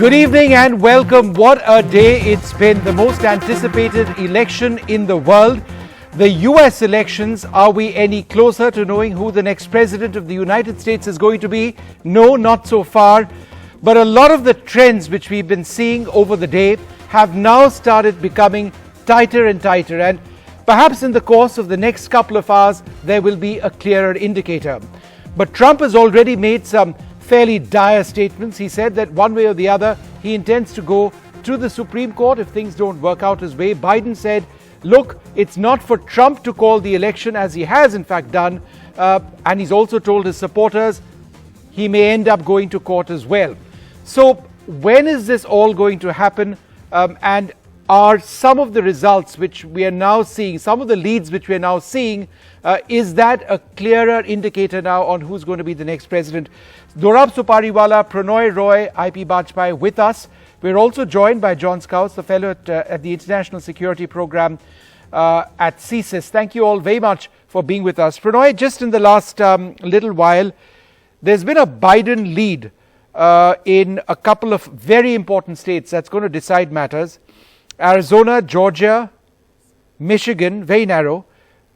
Good evening and welcome. What a day it's been. The most anticipated election in the world. The US elections. Are we any closer to knowing who the next president of the United States is going to be? No, not so far. But a lot of the trends which we've been seeing over the day have now started becoming tighter and tighter. And perhaps in the course of the next couple of hours, there will be a clearer indicator. But Trump has already made some fairly dire statements. He said that one way or the other, he intends to go to the Supreme Court if things don't work out his way. Biden said, look, it's not for Trump to call the election, as he has in fact done. And he's also told his supporters he may end up going to court as well. So when is this all going to happen? And are some of the results which we are now seeing, some of the leads which we are now seeing, is that a clearer indicator now on who's going to be the next president? Dorab Supariwala, Prannoy Roy, IP Bajpai with us. We're also joined by John Scouts, the fellow at the International Security Program at CSIS. Thank you all very much for being with us. Prannoy, just in the last little while, there's been a Biden lead in a couple of very important states that's going to decide matters. Arizona, Georgia, Michigan, very narrow,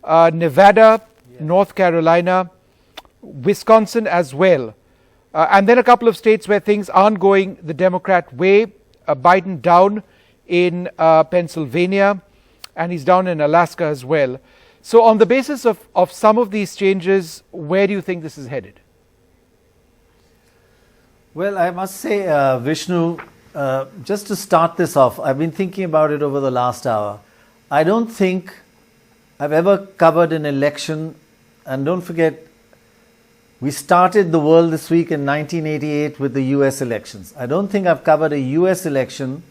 Nevada, North Carolina, Wisconsin as well. And then a couple of states where things aren't going the Democrat way. Biden down in Pennsylvania, and he's down in Alaska as well. So on the basis of some of these changes, where do you think this is headed? Well, I must say, Vishnu, just to start this off, I've been thinking about it over the last hour. I don't think I've ever covered an election, and don't forget, we started the world this week in 1988 with the US elections. I don't think I've covered a US election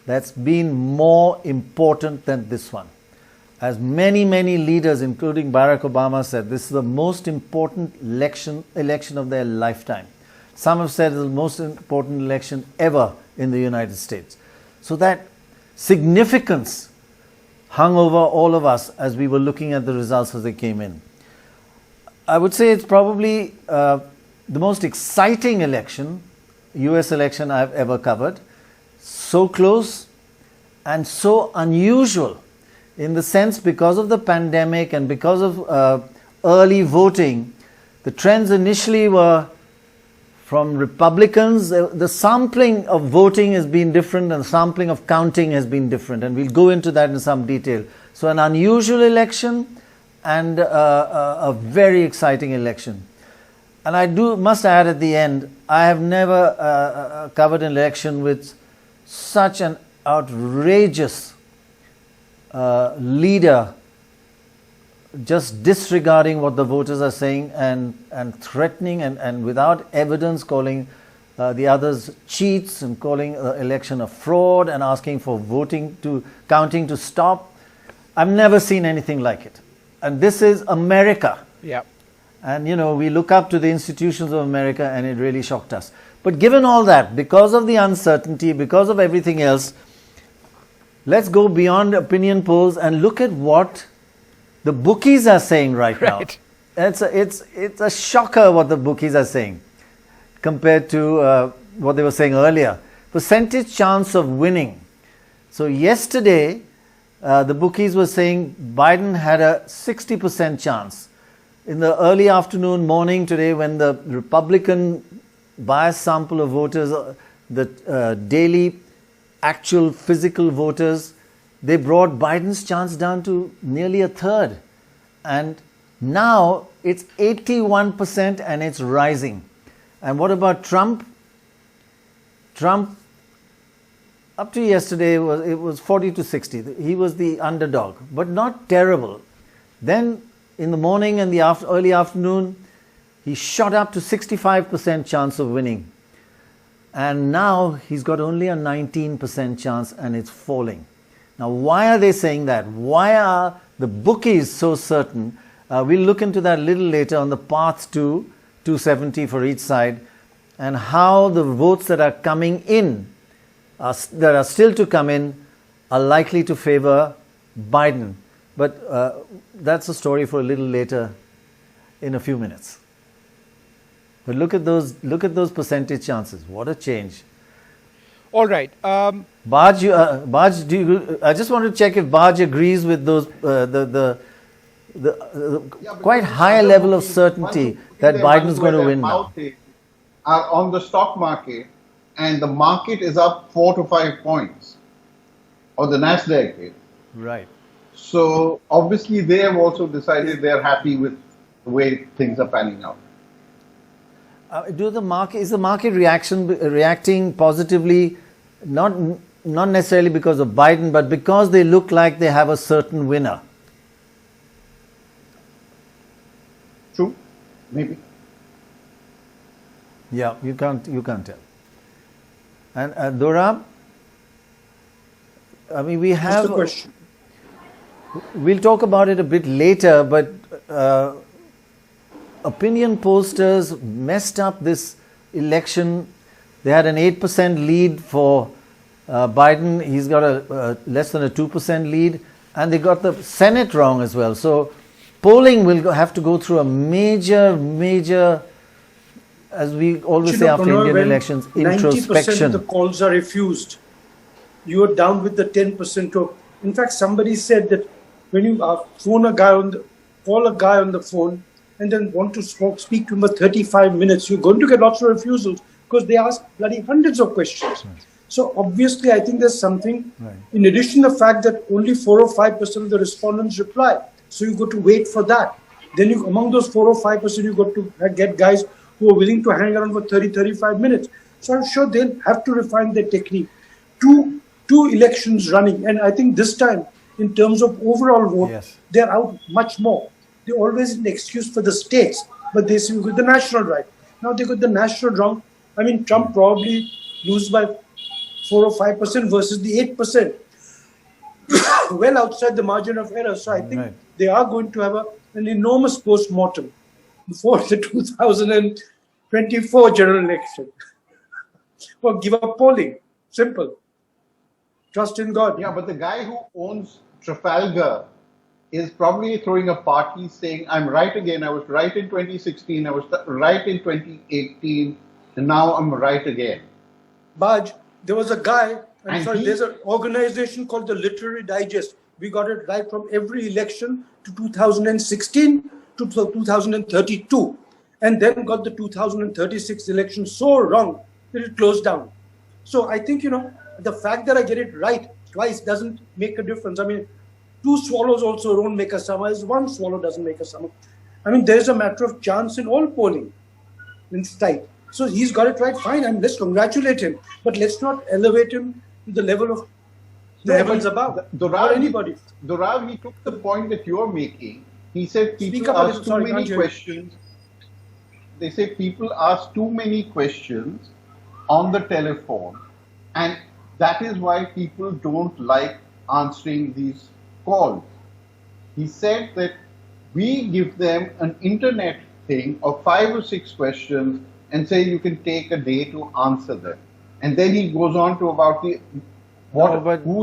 that's been more important than this one. As many leaders, including Barack Obama, said, this is the most important election of their lifetime. Some have said it's the most important election ever in the United States. So that significance hung over all of us as we were looking at the results as they came in. I would say it's probably the most exciting election, US election I've ever covered. So close and so unusual in the sense because of the pandemic and because of early voting. The trends initially were from Republicans. The sampling of voting has been different and the sampling of counting has been different, and we'll go into that in some detail. So an unusual election and a very exciting election. And I must add at the end, I have never covered an election with such an outrageous leader just disregarding what the voters are saying and threatening and without evidence calling the others cheats and calling the election a fraud and asking for counting to stop. I've never seen anything like it. And this is America. Yeah. And we look up to the institutions of America, and it really shocked us. But given all that, because of the uncertainty, because of everything else, let's go beyond opinion polls and look at what the bookies are saying right now. It's a shocker what the bookies are saying compared to what they were saying earlier. Percentage chance of winning. So yesterday, the bookies were saying Biden had a 60% chance. In the early afternoon, morning today, when the Republican bias sample of voters, the daily actual physical voters, they brought Biden's chance down to nearly a third. And now it's 81% and it's rising. And what about Trump? Trump, up to yesterday, it was 40 to 60. He was the underdog, but not terrible. Then in the morning and the early afternoon, he shot up to 65% chance of winning. And now he's got only a 19% chance and it's falling. Now, why are they saying that? Why are the bookies so certain? We'll look into that a little later on the path to 270 for each side and how the votes that are coming in, that are still to come in, are likely to favor Biden. But that's a story for a little later in a few minutes. But look at those percentage chances. What a change. All right. Baj, I just want to check if Baj agrees with those quite high level of certainty that Biden is going to win now. Are on the stock market, and the market is up 4 to 5 points, or the Nasdaq is. Right. So obviously they have also decided they are happy with the way things are panning out. Is the market reacting positively, not necessarily because of Biden, but because they look like they have a certain winner? True, maybe. Yeah, you can't tell. And Dorab, I mean, we have. What's the question? We'll talk about it a bit later, but opinion pollsters messed up this election. They had an 8% lead for Biden. He's got a less than a 2% lead, and they got the Senate wrong as well. So polling will have to go through a major, as we always say after Indian elections, introspection. 90% of the calls are refused. You are down with the 10%. In fact, somebody said that when you call a guy on the phone and then want to speak to him for 35 minutes, you're going to get lots of refusals because they ask bloody hundreds of questions. Right. So obviously, I think there's something. Right. In addition, the fact that only 4 or 5% of the respondents reply, so you got to wait for that. Then among those 4 or 5%, you got to get guys who are willing to hang around for 30, 35 minutes. So I'm sure they'll have to refine their technique. Two elections running, and I think this time, in terms of overall vote, yes, they're out much more. They always an excuse for the states, but they say we got the national right. Now they got the national wrong. I mean, Trump probably lose by 4 or 5% versus the 8%. Well outside the margin of error. So I think they are going to have an enormous post-mortem before the 2024 general election. Or give up polling. Simple. Trust in God. Yeah, but the guy who owns Trafalgar is probably throwing a party saying, I'm right again. I was right in 2016. I was right in 2018. And now I'm right again. Baj, there was a guy, there's an organization called the Literary Digest. We got it right from every election to 2016 to 2032. And then got the 2036 election so wrong that it closed down. So I think, the fact that I get it right twice doesn't make a difference. I mean, 2 swallows also don't make a summer, as 1 swallow doesn't make a summer. I mean, there's a matter of chance in all polling. It's tight. So he's got it right, fine, and let's congratulate him. But let's not elevate him to the level of the heavens above, or anybody. Dorab, he took the point that you're making. He said people ask too many questions. They say people ask too many questions on the telephone, and that is why people don't like answering these calls. He said that we give them an internet thing of 5 or 6 questions and say you can take a day to answer them. And then he goes on to about who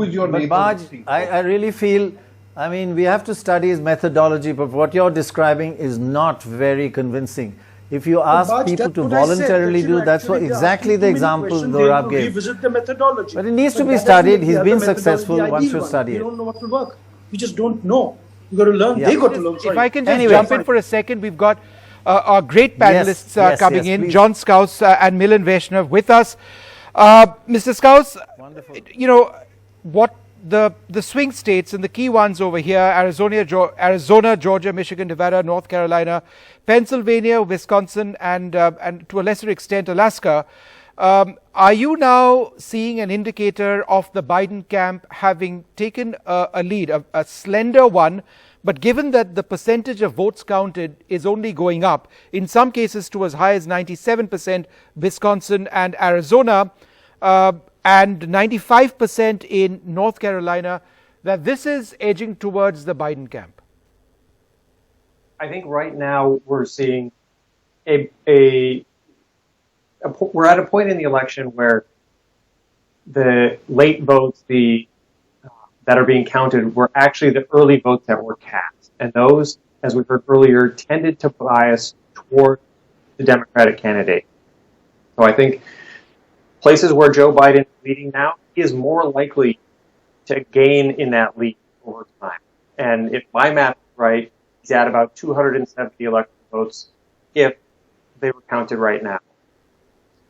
is your neighbor? Baj, I really feel, I mean, we have to study his methodology, but what you're describing is not very convincing. If you ask people to voluntarily do, that's what exactly the example Dorab gave. Revisit the methodology. But it needs to be studied. He's been successful. One should study it. We don't know what will work. We just don't know. You got to learn. Yeah. They got to learn. If I can just jump in for a second, we've got our great panelists coming in, please. John Scouse and Milan Vaishnav with us. Mr. Scouse, what the swing states and the key ones over here, Arizona, Georgia, Michigan, Nevada, North Carolina, Pennsylvania, Wisconsin, and to a lesser extent, Alaska. Are you now seeing an indicator of the Biden camp having taken a lead, a slender one, but given that the percentage of votes counted is only going up, in some cases to as high as 97%, Wisconsin and Arizona, and 95% in North Carolina, that this is edging towards the Biden camp? I think right now we're seeing we're at a point in the election where the late votes that are being counted were actually the early votes that were cast. And those, as we heard earlier, tended to bias toward the Democratic candidate. So I think places where Joe Biden leading now, he is more likely to gain in that lead over time. And if my math is right, he's at about 270 electoral votes if they were counted right now.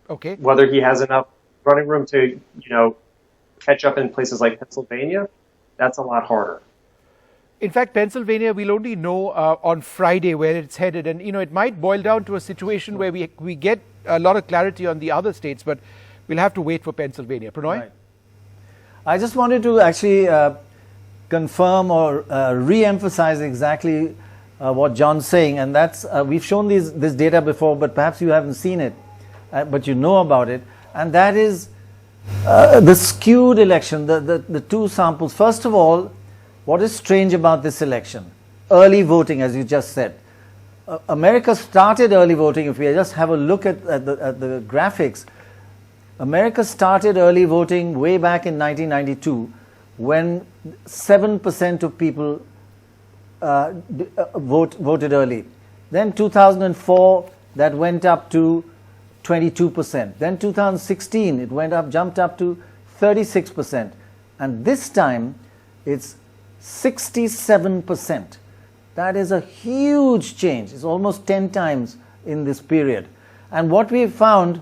Okay. Whether he has enough running room to, catch up in places like Pennsylvania, that's a lot harder. In fact, Pennsylvania, we'll only know on Friday where it's headed. And, it might boil down to a situation where we get a lot of clarity on the other states, but we'll have to wait for Pennsylvania. Prannoy? Right. I just wanted to actually confirm or re-emphasize exactly what John's saying. And that's, we've shown this data before, but perhaps you haven't seen it, but you know about it. And that is the skewed election, the two samples. First of all, what is strange about this election? Early voting, as you just said. America started early voting. If we just have a look at the graphics, America started early voting way back in 1992 when 7% of people voted early. Then 2004, that went up to 22%. Then 2016, it jumped up to 36%. And this time, it's 67%. That is a huge change. It's almost 10 times in this period. And what we found,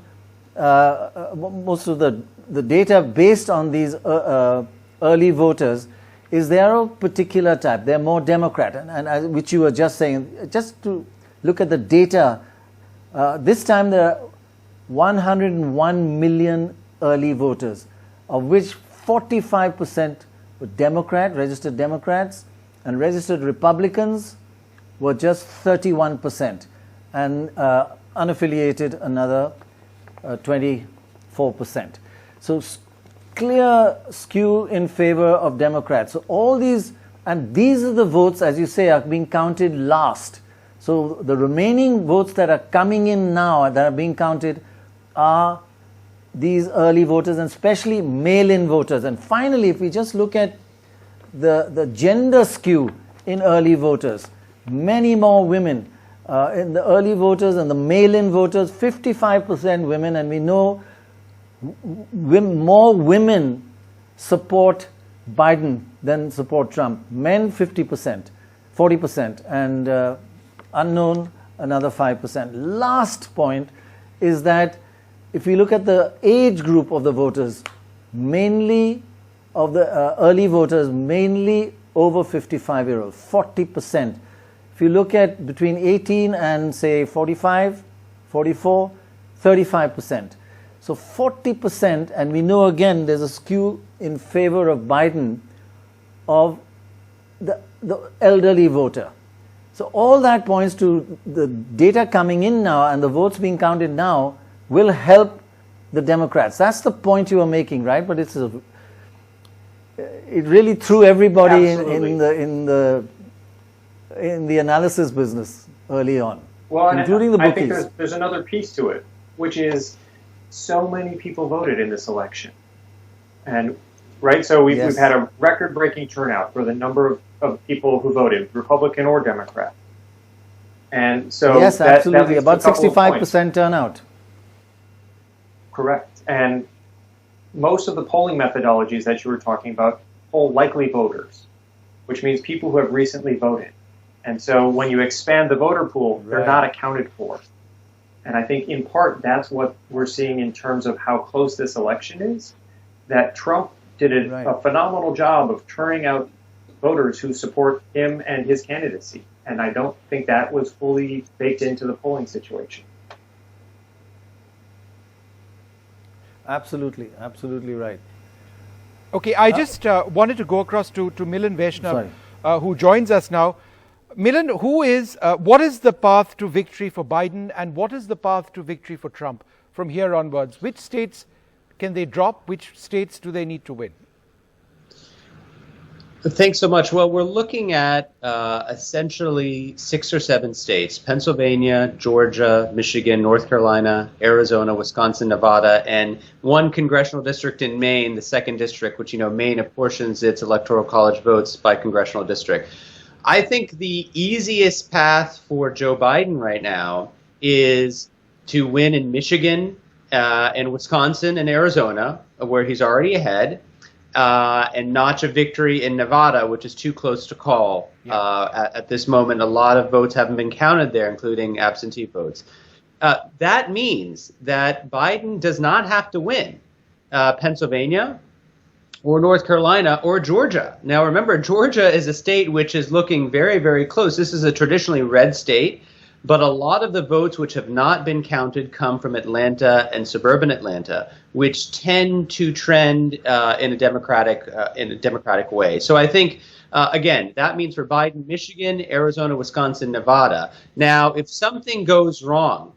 most of the data based on these early voters, is they are of particular type. They're more Democrat, and which you were just saying. Just to look at the data, this time there are 101 million early voters, of which 45% were registered Democrats, and registered Republicans were just 31%, and unaffiliated another 24%. So clear skew in favor of Democrats. So all these, and these are the votes, as you say, are being counted last. So the remaining votes that are coming in now, that are being counted, are these early voters, and especially mail-in voters. And finally, if we just look at the gender skew in early voters, many more women in the early voters and the mail-in voters, 55% women, and we know more women support Biden than support Trump. Men 50%, 40%, and unknown another 5%. Last point is that if we look at the age group of the voters, mainly of the early voters, mainly over 55-year-olds, 40%. If you look at between 18 and say 45, 44, 35%. So 40%, and we know again there's a skew in favor of Biden of the elderly voter. So all that points to the data coming in now and the votes being counted now will help the Democrats. That's the point you were making, right? But it really threw everybody in the analysis business early on, including the bookies. I think there's another piece to it, which is so many people voted in this election, and right. So we've had a record-breaking turnout for the number of people who voted, Republican or Democrat, and so yes, absolutely, about 65% turnout. Correct. And most of the polling methodologies that you were talking about poll likely voters, which means people who have recently voted. And so when you expand the voter pool, they're not accounted for. And I think in part that's what we're seeing in terms of how close this election is, that Trump did a phenomenal job of turning out voters who support him and his candidacy. And I don't think that was fully baked into the polling situation. Absolutely right. Okay, I just wanted to go across to Milan Vaishnav, who joins us now. Milan, what is the path to victory for Biden, and what is the path to victory for Trump from here onwards? Which states can they drop? Which states do they need to win? Thanks so much. Well, we're looking at essentially 6 or 7 states: Pennsylvania, Georgia, Michigan, North Carolina, Arizona, Wisconsin, Nevada, and one congressional district in Maine, the 2nd district, which, Maine apportions its electoral college votes by congressional district. I think the easiest path for Joe Biden right now is to win in Michigan and Wisconsin and Arizona, where he's already ahead, and notch a victory in Nevada, which is too close to call at this moment. A lot of votes haven't been counted there, including absentee votes. That means that Biden does not have to win Pennsylvania or North Carolina or Georgia. Now, remember, Georgia is a state which is looking very, very close. This is a traditionally red state, but a lot of the votes which have not been counted come from Atlanta and suburban Atlanta, which tend to trend in a democratic way. So I think, again, that means for Biden, Michigan, Arizona, Wisconsin, Nevada. Now, if something goes wrong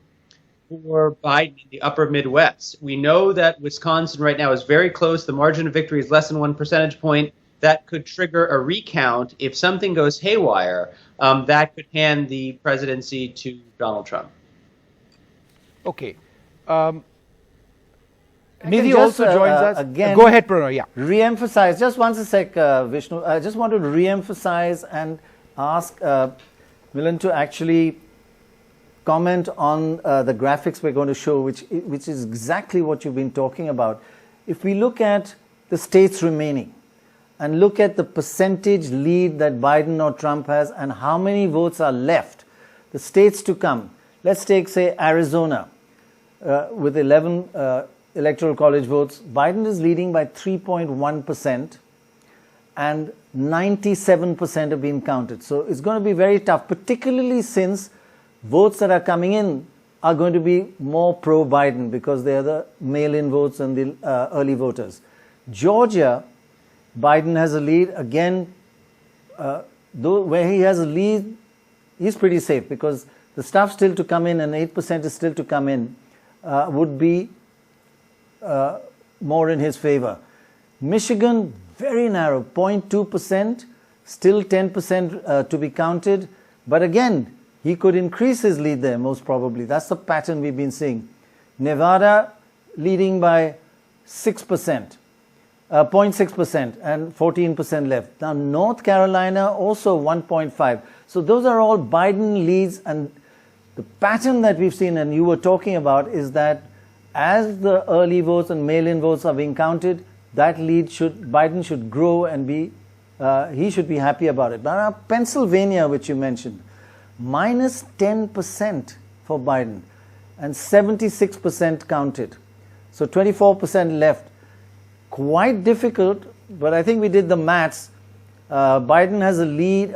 for Biden in the upper Midwest, we know that Wisconsin right now is very close. The margin of victory is less than 1 percentage point. That could trigger a recount. If something goes haywire, that could hand the presidency to Donald Trump. Okay. Nidhi also joins us. Again, go ahead, Prannoy. Yeah. Re-emphasize, just once a sec, Vishnu. I just want to re-emphasize and ask Milan to actually comment on the graphics we're going to show, which is exactly what you've been talking about. If we look at the states remaining and look at the percentage lead that Biden or Trump has and how many votes are left, the states to come, let's take, say, Arizona with 11 electoral college votes. Biden is leading by 3.1% and 97% have been counted. So it's going to be very tough, particularly since votes that are coming in are going to be more pro-Biden because they are the mail-in votes and the early voters. Georgia, Biden has a lead. Again, though where he has a lead, he's pretty safe because the stuff still to come in and 8% is still to come in would be more in his favor. Michigan, very narrow, 0.2%, still 10% to be counted. But again, he could increase his lead there, most probably. That's the pattern we've been seeing. Nevada leading by 6%, 0.6% and 14% left. Now, North Carolina also 1.5. So those are all Biden leads. And the pattern that we've seen and you were talking about is that as the early votes and mail-in votes are being counted, that lead Biden should grow and he should be happy about it. But now Pennsylvania, which you mentioned, minus 10% for Biden and 76% counted. So 24% left. Quite difficult, but I think we did the maths. Biden has a lead,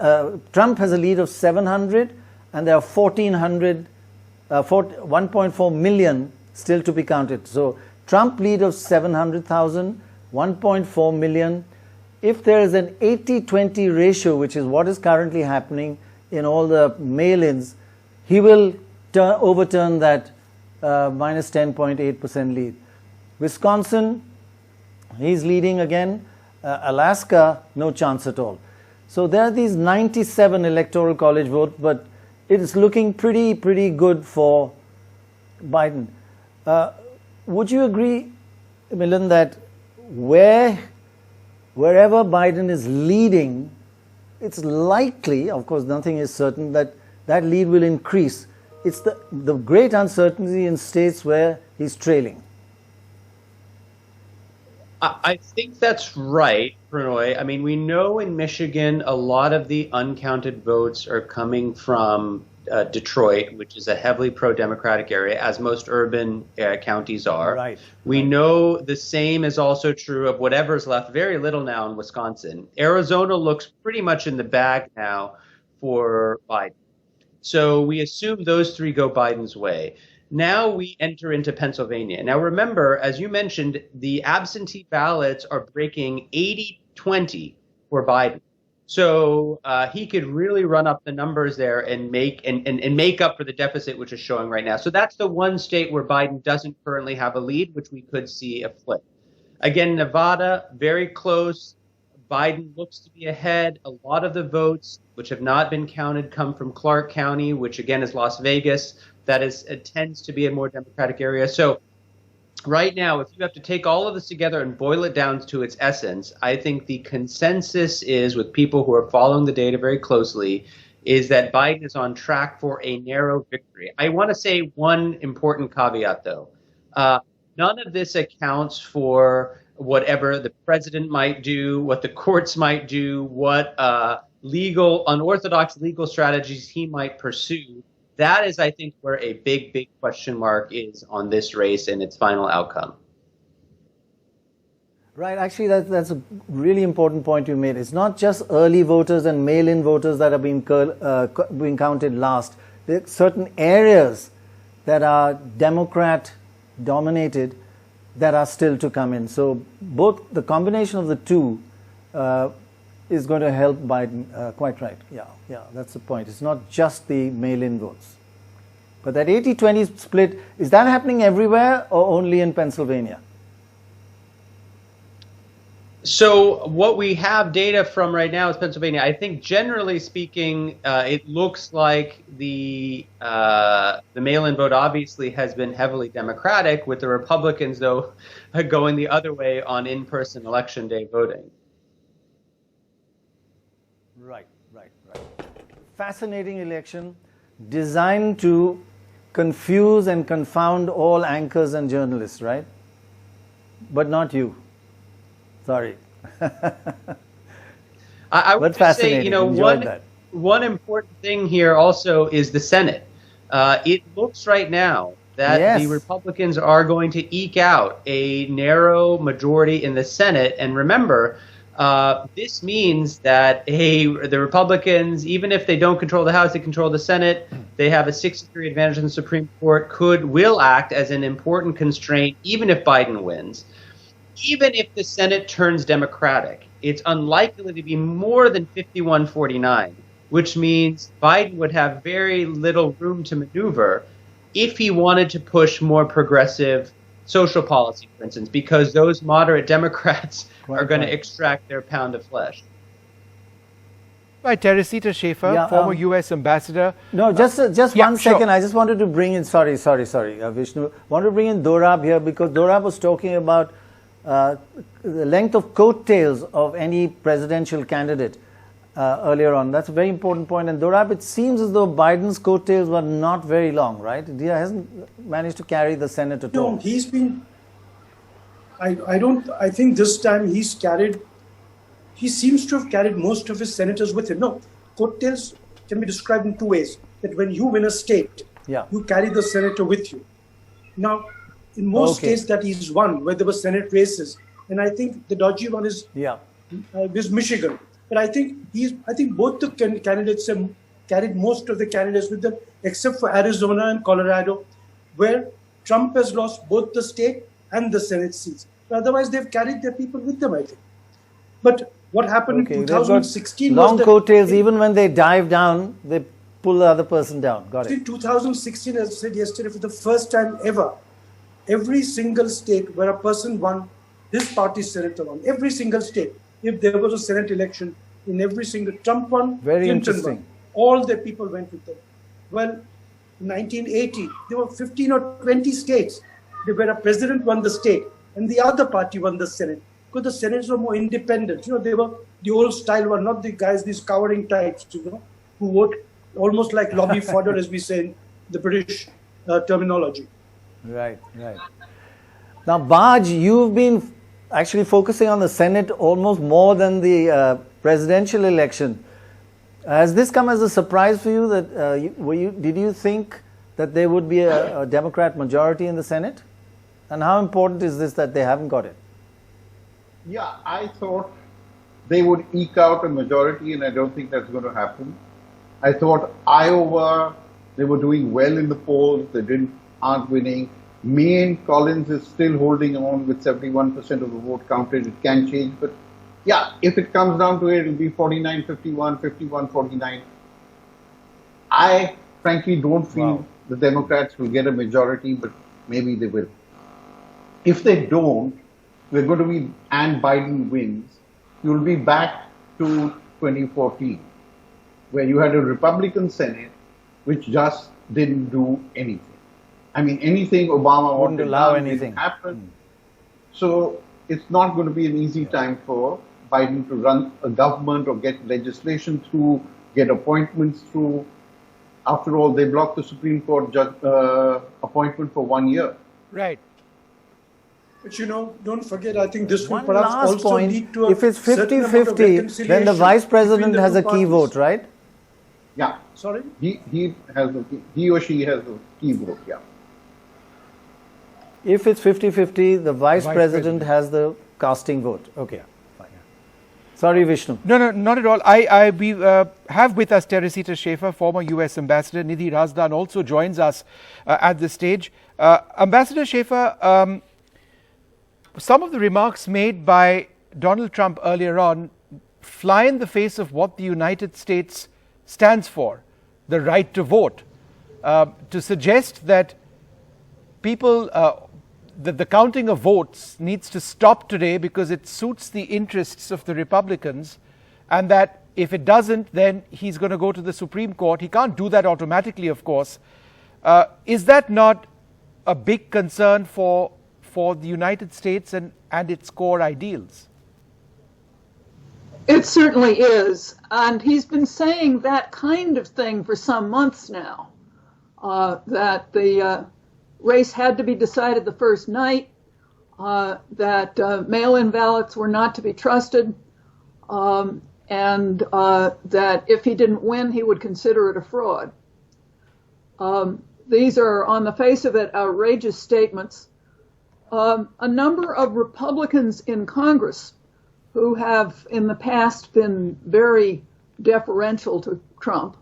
Trump has a lead of 700 and there are 1.4 million still to be counted. So Trump lead of 700,000, 1.4 million. If there is an 80-20 ratio, which is what is currently happening in all the mail-ins, he will overturn that minus 10.8% lead. Wisconsin, he's leading again. Alaska, no chance at all. So there are these 97 electoral college votes, but it is looking pretty good for Biden. Would you agree, Milan, that wherever Biden is leading, it's likely, of course nothing is certain, that that lead will increase. It's the great uncertainty in states where he's trailing. I think that's right, Prannoy. I mean, we know in Michigan a lot of the uncounted votes are coming from Detroit, which is a heavily pro-democratic area, as most urban counties are. Right. We know the same is also true of whatever's left, very little now in Wisconsin. Arizona looks pretty much in the bag now for Biden. So we assume those three go Biden's way. Now we enter into Pennsylvania. Now remember, as you mentioned, the absentee ballots are breaking 80-20 for Biden. So he could really run up the numbers there and make up for the deficit which is showing right now. So that's the one state where Biden doesn't currently have a lead, which we could see a flip. Again, Nevada, very close. Biden looks to be ahead. A lot of the votes which have not been counted come from Clark County, which again is Las Vegas. That tends to be a more Democratic area. So right now, if you have to take all of this together and boil it down to its essence, I think the consensus is, with people who are following the data very closely, is that Biden is on track for a narrow victory. I want to say one important caveat, though. None of this accounts for whatever the president might do, what the courts might do, what unorthodox legal strategies he might pursue. That is, I think, where a big, big question mark is on this race and its final outcome. Right, actually that's a really important point you made. It's not just early voters and mail-in voters that are being counted last. There are certain areas that are Democrat dominated that are still to come in. So both the combination of the two is going to help Biden. Quite right. Yeah, that's the point. It's not just the mail-in votes. But that 80-20 split, is that happening everywhere or only in Pennsylvania? So what we have data from right now is Pennsylvania. I think generally speaking, it looks like the mail-in vote obviously has been heavily Democratic, with the Republicans, though, going the other way on in-person election day voting. Right. Fascinating election designed to confuse and confound all anchors and journalists, right? But not you. Sorry. I would say, one important thing here also is the Senate. It looks right now that the Republicans are going to eke out a narrow majority in the Senate. And remember, this means that the Republicans, even if they don't control the House, they control the Senate. They have a 6-3 advantage in the Supreme Court, will act as an important constraint, even if Biden wins. Even if the Senate turns Democratic, it's unlikely to be more than 51-49, which means Biden would have very little room to maneuver if he wanted to push more progressive social policy, for instance, because those moderate Democrats are going to extract their pound of flesh. Right, Teresita Schaefer, former U.S. ambassador. No, just one second. I just wanted to bring in, sorry, Vishnu. Wanted to bring in Dorab here because Dorab was talking about the length of coattails of any presidential candidate earlier on. That's a very important point. And Dorab, it seems as though Biden's coattails were not very long, right? He hasn't managed to carry the Senate at all. No, he's been. I think this time he seems to have carried most of his senators with him. No, coattails can be described in two ways. That when you win a state, you carry the senator with you. Now, in most states that he's won, where there were Senate races, and I think the dodgy one is Michigan. But I think both the candidates have carried most of the candidates with them, except for Arizona and Colorado, where Trump has lost both the state and the Senate seats. But otherwise, they've carried their people with them, I think. But what happened in 2016 long coattails, even when they dive down, they pull the other person down. Got it. In 2016, as I said yesterday, for the first time ever, every single state where a person won, his party's senator won. Every single state. If there was a Senate election, in every single, Trump won, Clinton won. All the people went with them. Well, in 1980, there were 15 or 20 states where a president won the state and the other party won the Senate. Because the Senates were more independent. They were the old style, were not the guys, these cowering types, who vote almost like lobby fodder, as we say in the British terminology. Right. Now, Baj, you've been actually focusing on the Senate almost more than the presidential election. Has this come as a surprise for you? That did you think that there would be a Democrat majority in the Senate? And how important is this that they haven't got it? Yeah, I thought they would eke out a majority, and I don't think that's going to happen. I thought Iowa, they were doing well in the polls, aren't winning. Maine, Collins is still holding on with 71% of the vote counted. It can change, but yeah, if it comes down to it, it'll be 49-51, 51-49. I frankly don't feel the Democrats will get a majority, but maybe they will. If they don't, we're going to be, and Biden wins, you'll be back to 2014, where you had a Republican Senate which just didn't do anything. I mean, anything Obama wouldn't allow anything happen. So it's not going to be an easy time for Biden to run a government or get legislation through, get appointments through. After all, they blocked the Supreme Court appointment for 1 year. Right. But you know, don't forget, I think this will One perhaps last also point, lead to a if it's certain amount of 50-50, then the reconciliation vice president between the has two a key parties. vote, right? Yeah, Sorry? he or she has a key vote, yeah. If it's 50-50, the vice Vice president president. has the casting vote. Okay, fine. Sorry, Vishnu. No, not at all. We have with us Teresita Schaefer, former U.S. Ambassador. Nidhi Razdan also joins us at this stage. Ambassador Schaefer, some of the remarks made by Donald Trump earlier on fly in the face of what the United States stands for, the right to vote. To suggest that people, the counting of votes needs to stop today because it suits the interests of the Republicans, and that if it doesn't, then he's going to go to the Supreme Court. He can't do that automatically, of course. Is that not a big concern for the United States and its core ideals? It certainly is. And he's been saying that kind of thing for some months now, that the race had to be decided the first night, that mail-in ballots were not to be trusted, and that if he didn't win, he would consider it a fraud. These are, on the face of it, outrageous statements. A number of Republicans in Congress who have in the past been very deferential to Trump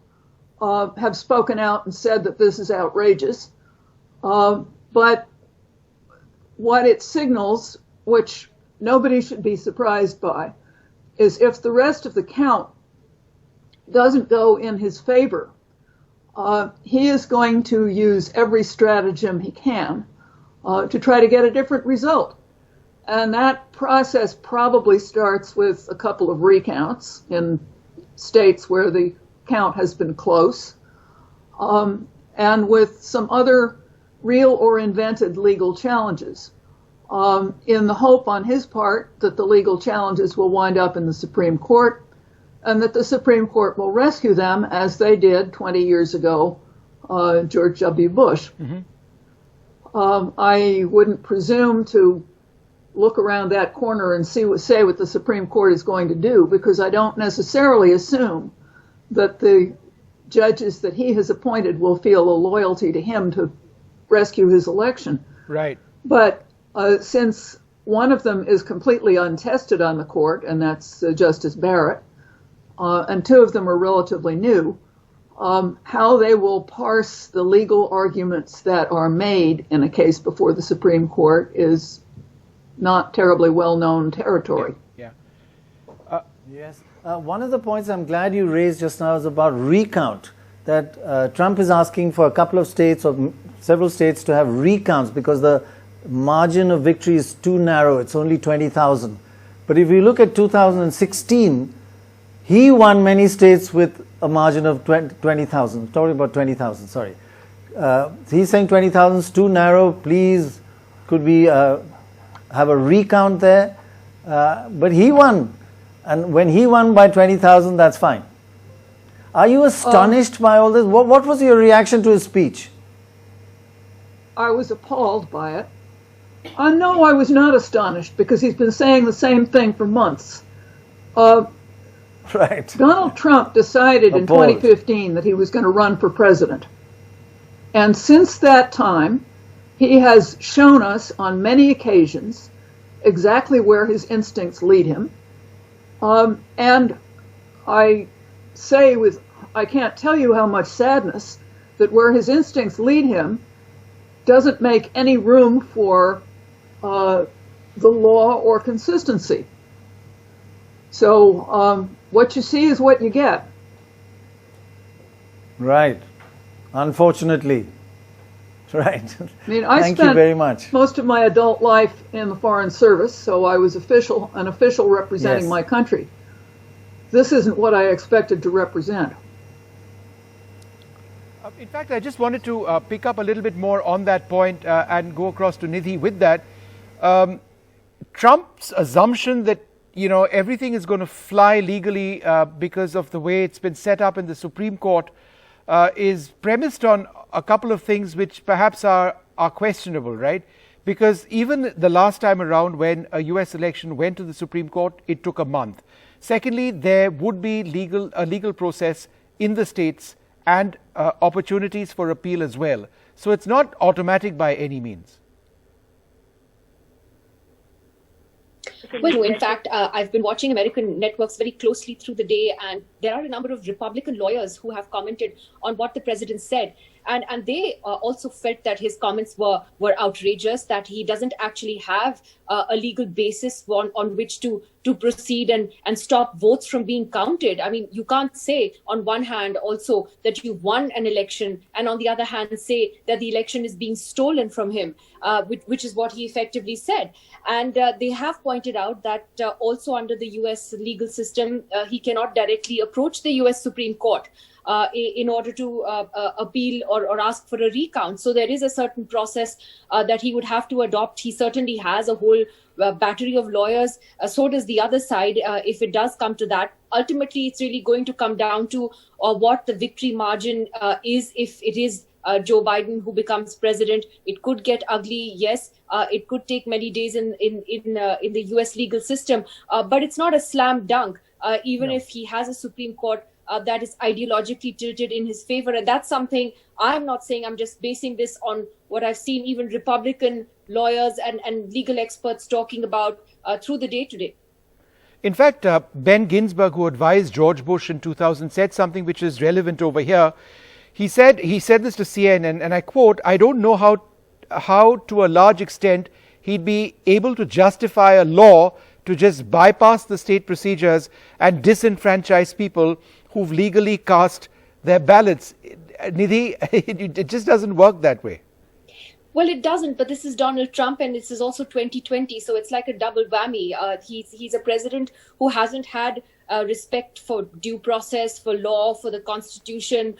have spoken out and said that this is outrageous. But what it signals, which nobody should be surprised by, is if the rest of the count doesn't go in his favor, he is going to use every stratagem he can to try to get a different result. And that process probably starts with a couple of recounts in states where the count has been close, and with some other real or invented legal challenges, in the hope on his part that the legal challenges will wind up in the Supreme Court, and that the Supreme Court will rescue them as they did 20 years ago, George W. Bush. Mm-hmm. I wouldn't presume to look around that corner and say what the Supreme Court is going to do, because I don't necessarily assume that the judges that he has appointed will feel a loyalty to him to rescue his election. Right. But since one of them is completely untested on the court, and that's Justice Barrett, and two of them are relatively new, how they will parse the legal arguments that are made in a case before the Supreme Court is not terribly well-known territory. Yeah. Yes. One of the points I'm glad you raised just now is about recount, that Trump is asking for a couple of states or several states to have recounts because the margin of victory is too narrow. It's only 20,000. But if you look at 2016, he won many states with a margin of 20,000. I'm talking about 20,000, sorry. He's saying 20,000 is too narrow. Please, could we have a recount there? But he won. And when he won by 20,000, that's fine. Are you astonished by all this? What was your reaction to his speech? I was appalled by it. No, I was not astonished, because he's been saying the same thing for months. Right. Donald Trump decided in 2015 that he was going to run for president. And since that time, he has shown us on many occasions exactly where his instincts lead him. And I say I can't tell you how much sadness that where his instincts lead him doesn't make any room for the law or consistency. So what you see is what you get. Right. Unfortunately. Right. I mean, I Thank you spent very much. most of my adult life in the Foreign Service, so I was an official representing Yes. my country. This isn't what I expected to represent. In fact, I just wanted to pick up a little bit more on that point and go across to Nidhi with that. Trump's assumption that everything is going to fly legally because of the way it's been set up in the Supreme Court is premised on a couple of things which perhaps are questionable, right? Because even the last time around when a US election went to the Supreme Court, it took a month. Secondly, there would be a legal process in the states and opportunities for appeal as well. So it's not automatic by any means. Well, in fact, I've been watching American networks very closely through the day, and there are a number of Republican lawyers who have commented on what the president said. And they also felt that his comments were outrageous, that he doesn't actually have a legal basis on which to proceed and stop votes from being counted. I mean, you can't say on one hand also that you won an election and on the other hand say that the election is being stolen from him, which is what he effectively said. And they have pointed out that also under the US legal system, he cannot directly approach the US Supreme Court in order to appeal or ask for a recount. So there is a certain process that he would have to adopt. He certainly has a whole battery of lawyers. So does the other side, if it does come to that. Ultimately, it's really going to come down to what the victory margin is if it is Joe Biden who becomes president. It could get ugly, yes. It could take many days in the US legal system, but it's not a slam dunk. Even if he has a Supreme Court that is ideologically tilted in his favor. And that's something I'm not saying, I'm just basing this on what I've seen even Republican lawyers and legal experts talking about through the day today. In fact, Ben Ginsberg, who advised George Bush in 2000, said something which is relevant over here. He said this to CNN, and I quote, "I don't know how to a large extent he'd be able to justify a law to just bypass the state procedures and disenfranchise people who've legally cast their ballots." Nidhi, it just doesn't work that way. Well, it doesn't, but this is Donald Trump and this is also 2020, so it's like a double whammy. He's a president who hasn't had respect for due process, for law, for the Constitution,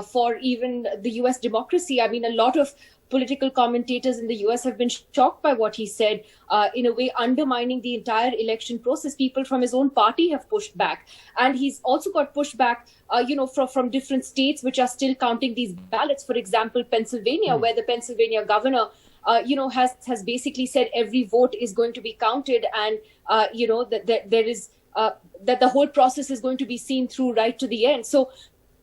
for even the US democracy. I mean, a lot of political commentators in the US have been shocked by what he said, in a way undermining the entire election process. People from his own party have pushed back. And he's also got pushback, from different states which are still counting these ballots. For example, Pennsylvania, where the Pennsylvania governor, has basically said every vote is going to be counted and, that there is, that the whole process is going to be seen through right to the end. So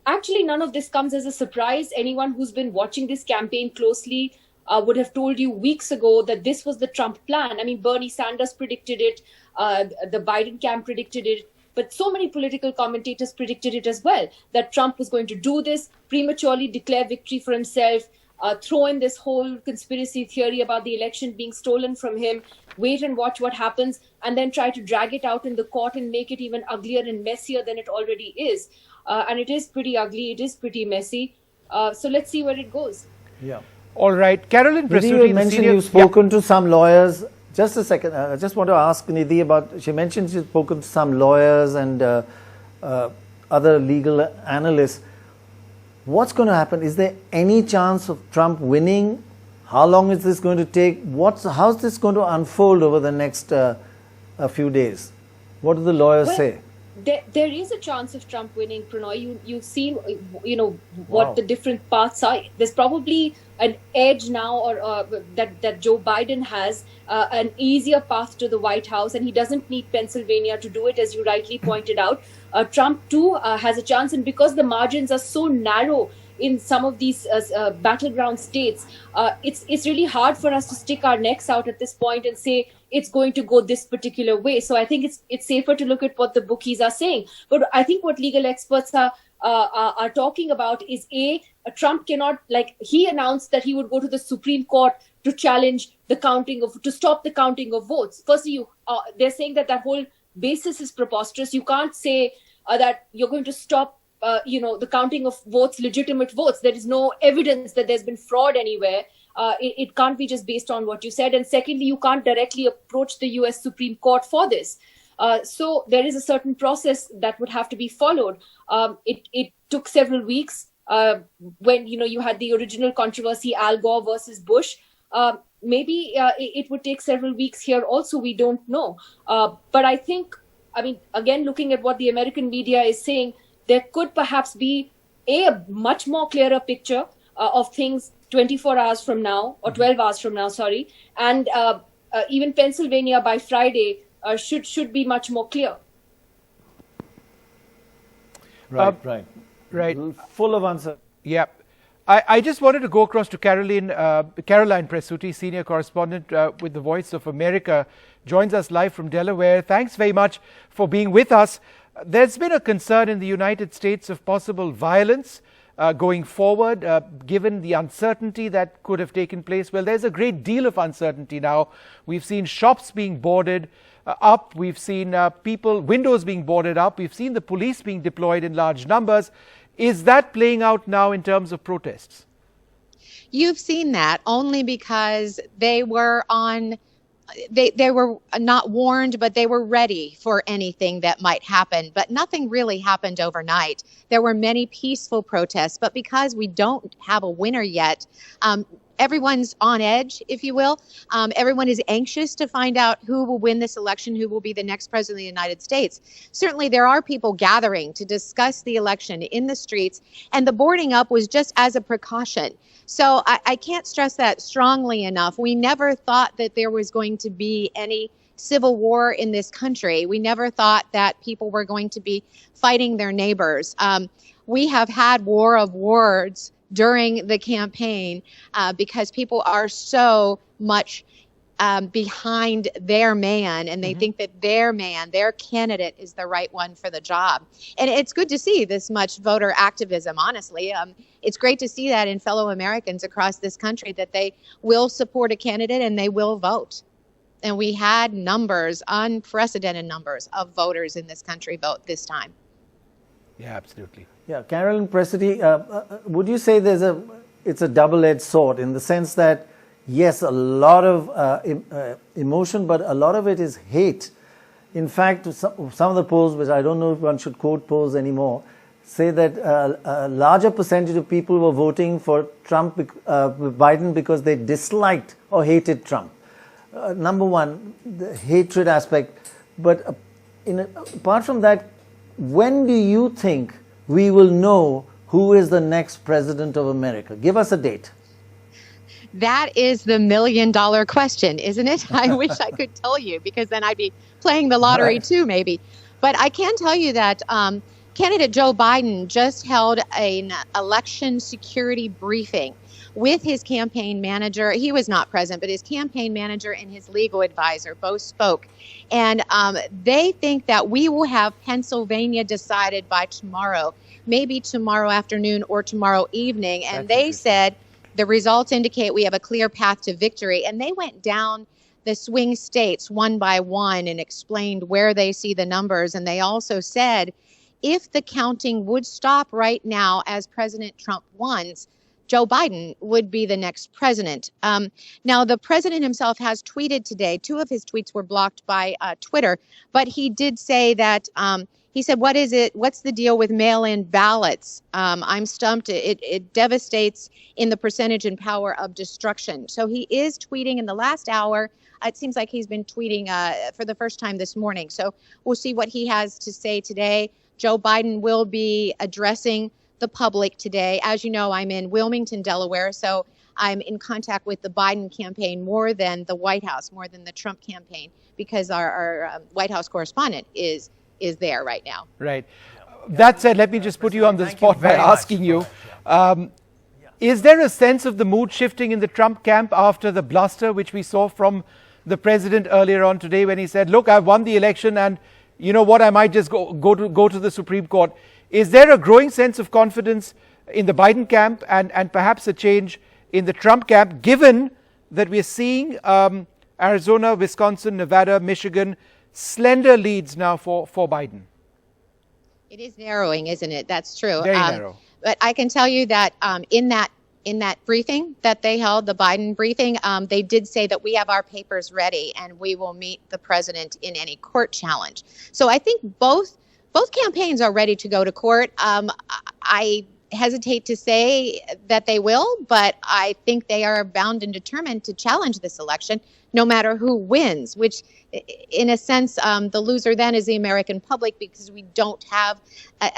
actually, none of this comes as a surprise. Anyone who's been watching this campaign closely would have told you weeks ago that this was the Trump plan. I mean, Bernie Sanders predicted it, the Biden camp predicted it, but so many political commentators predicted it as well, that Trump was going to do this, prematurely declare victory for himself, throw in this whole conspiracy theory about the election being stolen from him, wait and watch what happens, and then try to drag it out in the court and make it even uglier and messier than it already is. And it is pretty ugly, it is pretty messy. So let's see where it goes. Yeah. All right. Carolyn Nidhi, you mentioned you've spoken to some lawyers. Just a second. I just want to ask Nidhi about, she mentioned she's spoken to some lawyers and other legal analysts. What's going to happen? Is there any chance of Trump winning? How long is this going to take? How's this going to unfold over the next few days? What do the lawyers say? There is a chance of Trump winning, Prannoy. You've seen, what the different paths are. There's probably an edge now, or that Joe Biden has an easier path to the White House, and he doesn't need Pennsylvania to do it, as you rightly pointed out. Trump too has a chance, and because the margins are so narrow in some of these battleground states, it's really hard for us to stick our necks out at this point and say it's going to go this particular way. So I think it's safer to look at what the bookies are saying. But I think what legal experts are talking about is Trump cannot, he announced that he would go to the Supreme Court to challenge to stop the counting of votes. Firstly, they're saying that whole basis is preposterous. You can't say that you're going to stop the counting of votes, legitimate votes. There is no evidence that there's been fraud anywhere. It can't be just based on what you said. And secondly, you can't directly approach the US Supreme Court for this. So there is a certain process that would have to be followed. It took several weeks when, you had the original controversy, Al Gore versus Bush. Maybe it would take several weeks here also. We don't know. But I think, again, looking at what the American media is saying, there could perhaps be a much more clearer picture of things 24 hours from now, or 12 hours from now, sorry, and even Pennsylvania by Friday should be much more clear. Right. Right. Full of uncertainty. Yeah. I just wanted to go across to Caroline Presutti, senior correspondent with the Voice of America, joins us live from Delaware. Thanks very much for being with us. There's been a concern in the United States of possible violence going forward, given the uncertainty that could have taken place. Well, there's a great deal of uncertainty now. We've seen shops being boarded up. We've seen windows being boarded up. We've seen the police being deployed in large numbers. Is that playing out now in terms of protests? You've seen that only because they were they were not warned, but they were ready for anything that might happen. But nothing really happened overnight. There were many peaceful protests, but because we don't have a winner yet, everyone's on edge, if you will. Everyone is anxious to find out who will win this election, who will be the next president of the United States. Certainly, there are people gathering to discuss the election in the streets, and the boarding up was just as a precaution. So I can't stress that strongly enough. We never thought that there was going to be any civil war in this country. We never thought that people were going to be fighting their neighbors. We have had war of words during the campaign because people are so much behind their man, and they think that their candidate is the right one for the job. And it's good to see this much voter activism, honestly. It's great to see that in fellow Americans across this country, that they will support a candidate and they will vote. And we had numbers, unprecedented numbers of voters in this country vote this time. Yeah, absolutely. Yeah, Caroline Presutti, would you say it's a double-edged sword in the sense that, yes, a lot of emotion, but a lot of it is hate. In fact, some of the polls, which I don't know if one should quote polls anymore, say that a larger percentage of people were voting for Biden because they disliked or hated Trump. Number one, the hatred aspect. But apart from that, when do you think we will know who is the next president of America? Give us a date. That is the $1 million question, isn't it? I wish I could tell you, because then I'd be playing the lottery too, maybe. But I can tell you that candidate Joe Biden just held an election security briefing with his campaign manager. He was not present, but his campaign manager and his legal advisor both spoke. And they think that we will have Pennsylvania decided by tomorrow, maybe tomorrow afternoon or tomorrow evening. And they said the results indicate we have a clear path to victory. And they went down the swing states one by one and explained where they see the numbers. And they also said if the counting would stop right now as President Trump wins, Joe Biden would be the next president. Now, the president himself has tweeted today. 2 of his tweets were blocked by Twitter, but he did say that he said, "What is it? What's the deal with mail-in ballots? I'm stumped. It devastates in the percentage and power of destruction." So he is tweeting in the last hour. It seems like he's been tweeting for the first time this morning. So we'll see what he has to say today. Joe Biden will be addressing the public today. As you know, I'm in Wilmington, Delaware, so I'm in contact with the Biden campaign more than the White House, more than the Trump campaign, because our White House correspondent is there right now. Right. That said, let me just put you on the spot by asking you, is there a sense of the mood shifting in the Trump camp after the bluster which we saw from the president earlier on today when he said, look, I've won the election and you know what, I might just go to the Supreme Court. Is there a growing sense of confidence in the Biden camp and perhaps a change in the Trump camp, given that we're seeing Arizona, Wisconsin, Nevada, Michigan, slender leads now for Biden? It is narrowing, isn't it? That's true. Very narrow. But I can tell you that in that briefing that they held, the Biden briefing, they did say that we have our papers ready and we will meet the president in any court challenge. So I think both campaigns are ready to go to court. I hesitate to say that they will, but I think they are bound and determined to challenge this election, no matter who wins, which in a sense, the loser then is the American public, because we don't have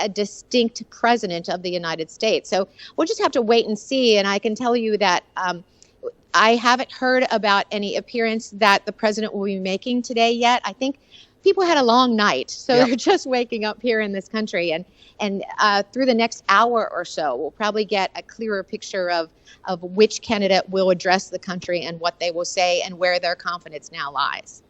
a distinct president of the United States. So we'll just have to wait and see. And I can tell you that I haven't heard about any appearance that the president will be making today yet. I think people had a long night, so they're just waking up here in this country. And through the next hour or so, we'll probably get a clearer picture of which candidate will address the country and what they will say and where their confidence now lies.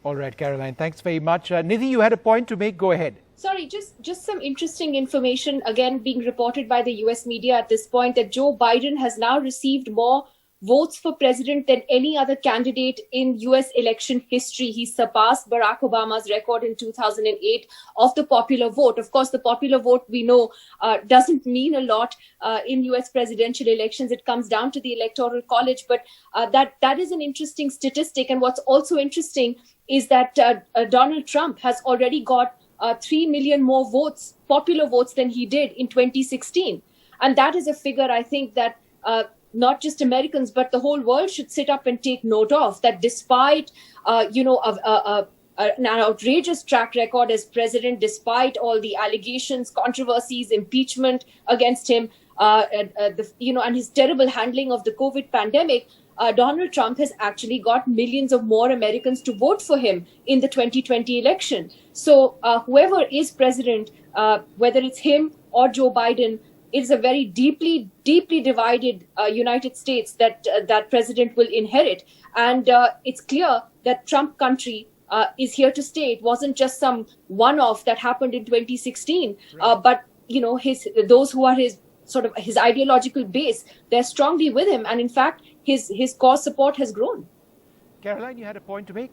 All right, Caroline, thanks very much. Nidhi, you had a point to make. Go ahead. Sorry, just some interesting information, again, being reported by the US media at this point, that Joe Biden has now received more votes for president than any other candidate in US election history. He surpassed Barack Obama's record in 2008 of the popular vote. Of course, the popular vote, we know, doesn't mean a lot in US presidential elections. It comes down to the Electoral College, but that is an interesting statistic. And what's also interesting is that Donald Trump has already got 3 million more votes, popular votes, than he did in 2016. And that is a figure, I think, that not just Americans, but the whole world should sit up and take note of, that despite, an outrageous track record as president, despite all the allegations, controversies, impeachment against him, and his terrible handling of the COVID pandemic, Donald Trump has actually got millions of more Americans to vote for him in the 2020 election. So whoever is president, whether it's him or Joe Biden, it is a very deeply, deeply divided United States that president will inherit. And it's clear that Trump country is here to stay. It wasn't just some one-off that happened in 2016, but those who are his ideological base, they're strongly with him. And in fact, his core support has grown. Caroline, you had a point to make?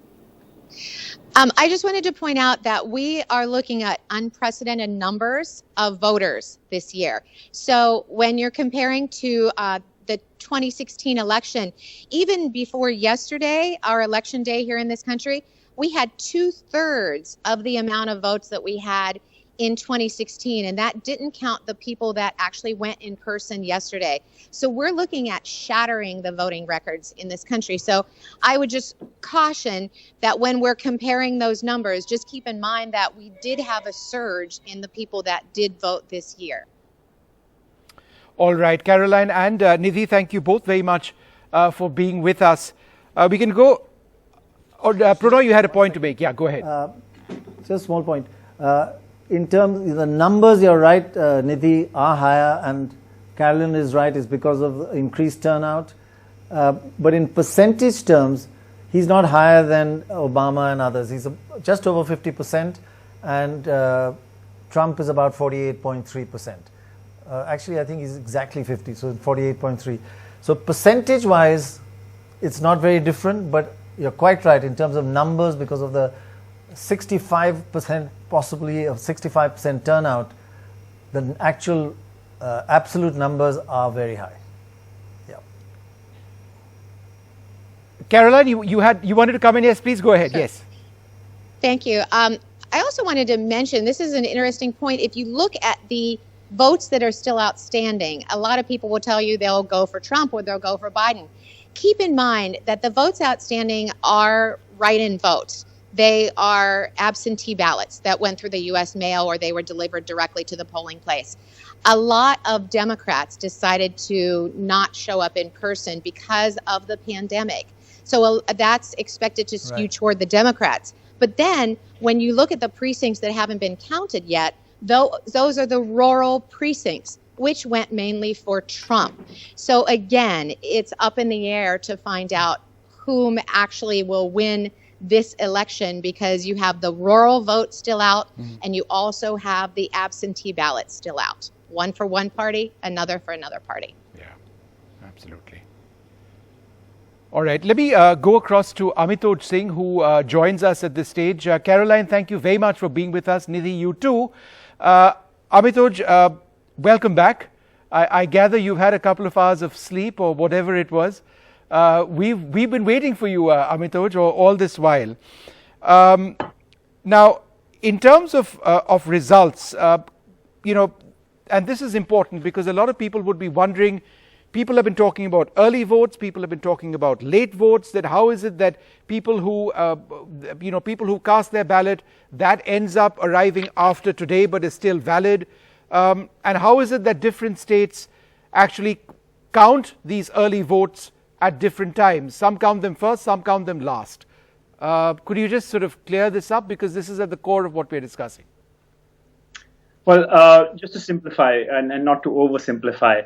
I just wanted to point out that we are looking at unprecedented numbers of voters this year. So when you're comparing to the 2016 election, even before yesterday, our election day here in this country, we had 2/3 of the amount of votes that we had in 2016, and that didn't count the people that actually went in person yesterday. So we're looking at shattering the voting records in this country. So I would just caution that when we're comparing those numbers, just keep in mind that we did have a surge in the people that did vote this year. All right, Caroline and Nidhi, thank you both very much for being with us. We can go, Prannoy, you had a point to make. Yeah, go ahead. Just a small point. In terms of the numbers, you're right, Nidhi, are higher, and Caroline is right, it's because of increased turnout. But in percentage terms, he's not higher than Obama and others. He's just over 50%, and Trump is about 48.3%. Actually, I think he's exactly 50, so 48.3. So percentage-wise, it's not very different, but you're quite right in terms of numbers because of the 65%, possibly of 65% turnout. The actual absolute numbers are very high. Yeah. Caroline, you wanted to come in? Yes, please go ahead. Sure. Yes. Thank you. I also wanted to mention, this is an interesting point. If you look at the votes that are still outstanding, a lot of people will tell you they'll go for Trump or they'll go for Biden. Keep in mind that the votes outstanding are write-in votes. They are absentee ballots that went through the U.S. mail or they were delivered directly to the polling place. A lot of Democrats decided to not show up in person because of the pandemic. So that's expected to skew toward the Democrats. But then when you look at the precincts that haven't been counted yet, those are the rural precincts, which went mainly for Trump. So again, it's up in the air to find out whom actually will win this election, because you have the rural vote still out, and you also have the absentee ballot still out. One for one party, another for another party. Yeah, absolutely. All right, let me go across to Amitoj Singh, who joins us at this stage. Caroline, thank you very much for being with us. Nidhi, you too. Amitoj, welcome back. I gather you've had a couple of hours of sleep or whatever it was. We've been waiting for you, Amitoj, all this while. Now, in terms of results, and this is important because a lot of people would be wondering, people have been talking about early votes, people have been talking about late votes, that how is it that people who, people who cast their ballot, that ends up arriving after today but is still valid? And how is it that different states actually count these early votes at different times? Some count them first, some count them last. Could you just sort of clear this up, because this is at the core of what we're discussing? Well, just to simplify and not to oversimplify,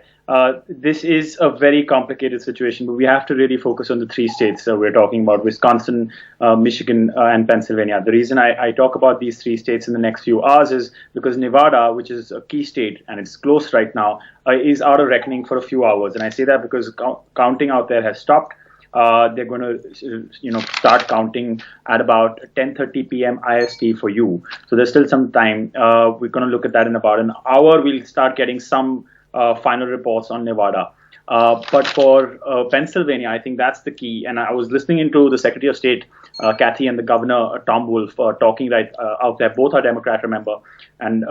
this is a very complicated situation, but we have to really focus on the three states we're talking about: Wisconsin, Michigan, and Pennsylvania. The reason I talk about these three states in the next few hours is because Nevada, which is a key state and it's close right now, is out of reckoning for a few hours. And I say that because counting out there has stopped. They're going to, start counting at about 10:30 p.m. IST for you. So there's still some time. We're going to look at that in about an hour. We'll start getting some final reports on Nevada. But for Pennsylvania, I think that's the key. And I was listening into the Secretary of State, Kathy, and the Governor, Tom Wolf, talking right out there. Both are Democrat, remember. And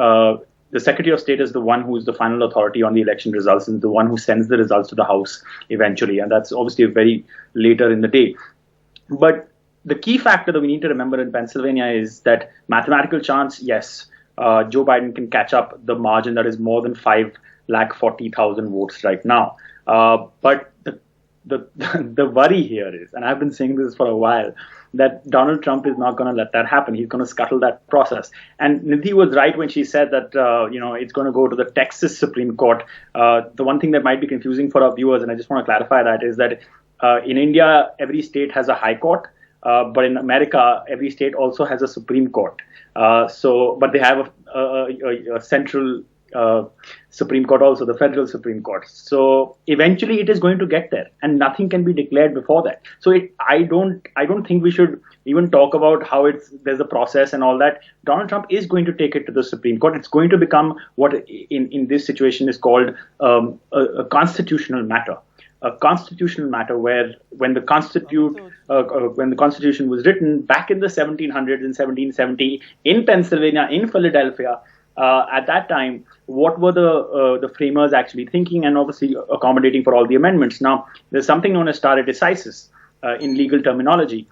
the Secretary of State is the one who is the final authority on the election results and the one who sends the results to the House eventually. And that's obviously very later in the day. But the key factor that we need to remember in Pennsylvania is that mathematical chance, yes, Joe Biden can catch up the margin that is more than 540,000 votes right now. But the worry here is, and I've been saying this for a while, that Donald Trump is not going to let that happen. He's going to scuttle that process. And Nidhi was right when she said that, it's going to go to the Texas Supreme Court. The one thing that might be confusing for our viewers, and I just want to clarify that, is that in India, every state has a high court. But in America, every state also has a Supreme Court. But they have a central Supreme Court also, the federal Supreme Court. So eventually it is going to get there, and nothing can be declared before that. So I don't think we should even talk about how there's a process and all that. Donald Trump is going to take it to the Supreme Court. It's going to become what in this situation is called a constitutional matter. A constitutional matter where when the Constitution was written back in the 1700s in 1770 in Pennsylvania, in Philadelphia, at that time, what were the framers actually thinking, and obviously accommodating for all the amendments. Now, there's something known as stare decisis in legal terminology,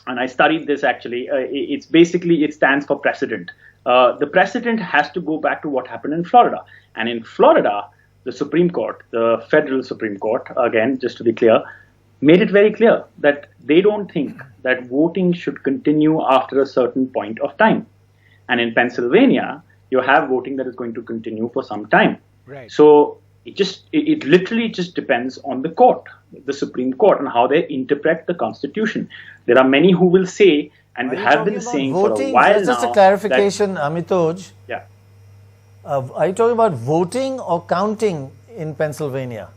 and I studied this actually. It stands for precedent. The precedent has to go back to what happened in Florida, and in Florida, the Supreme Court, the federal Supreme Court, again, just to be clear, made it very clear that they don't think that voting should continue after a certain point of time. And in Pennsylvania, you have voting that is going to continue for some time. Right. So it literally just depends on the court, the Supreme Court, and how they interpret the Constitution. There are many who will say, and have been saying voting, for a while now. Just a clarification, Amitoj. Yeah. Are you talking about voting or counting in Pennsylvania?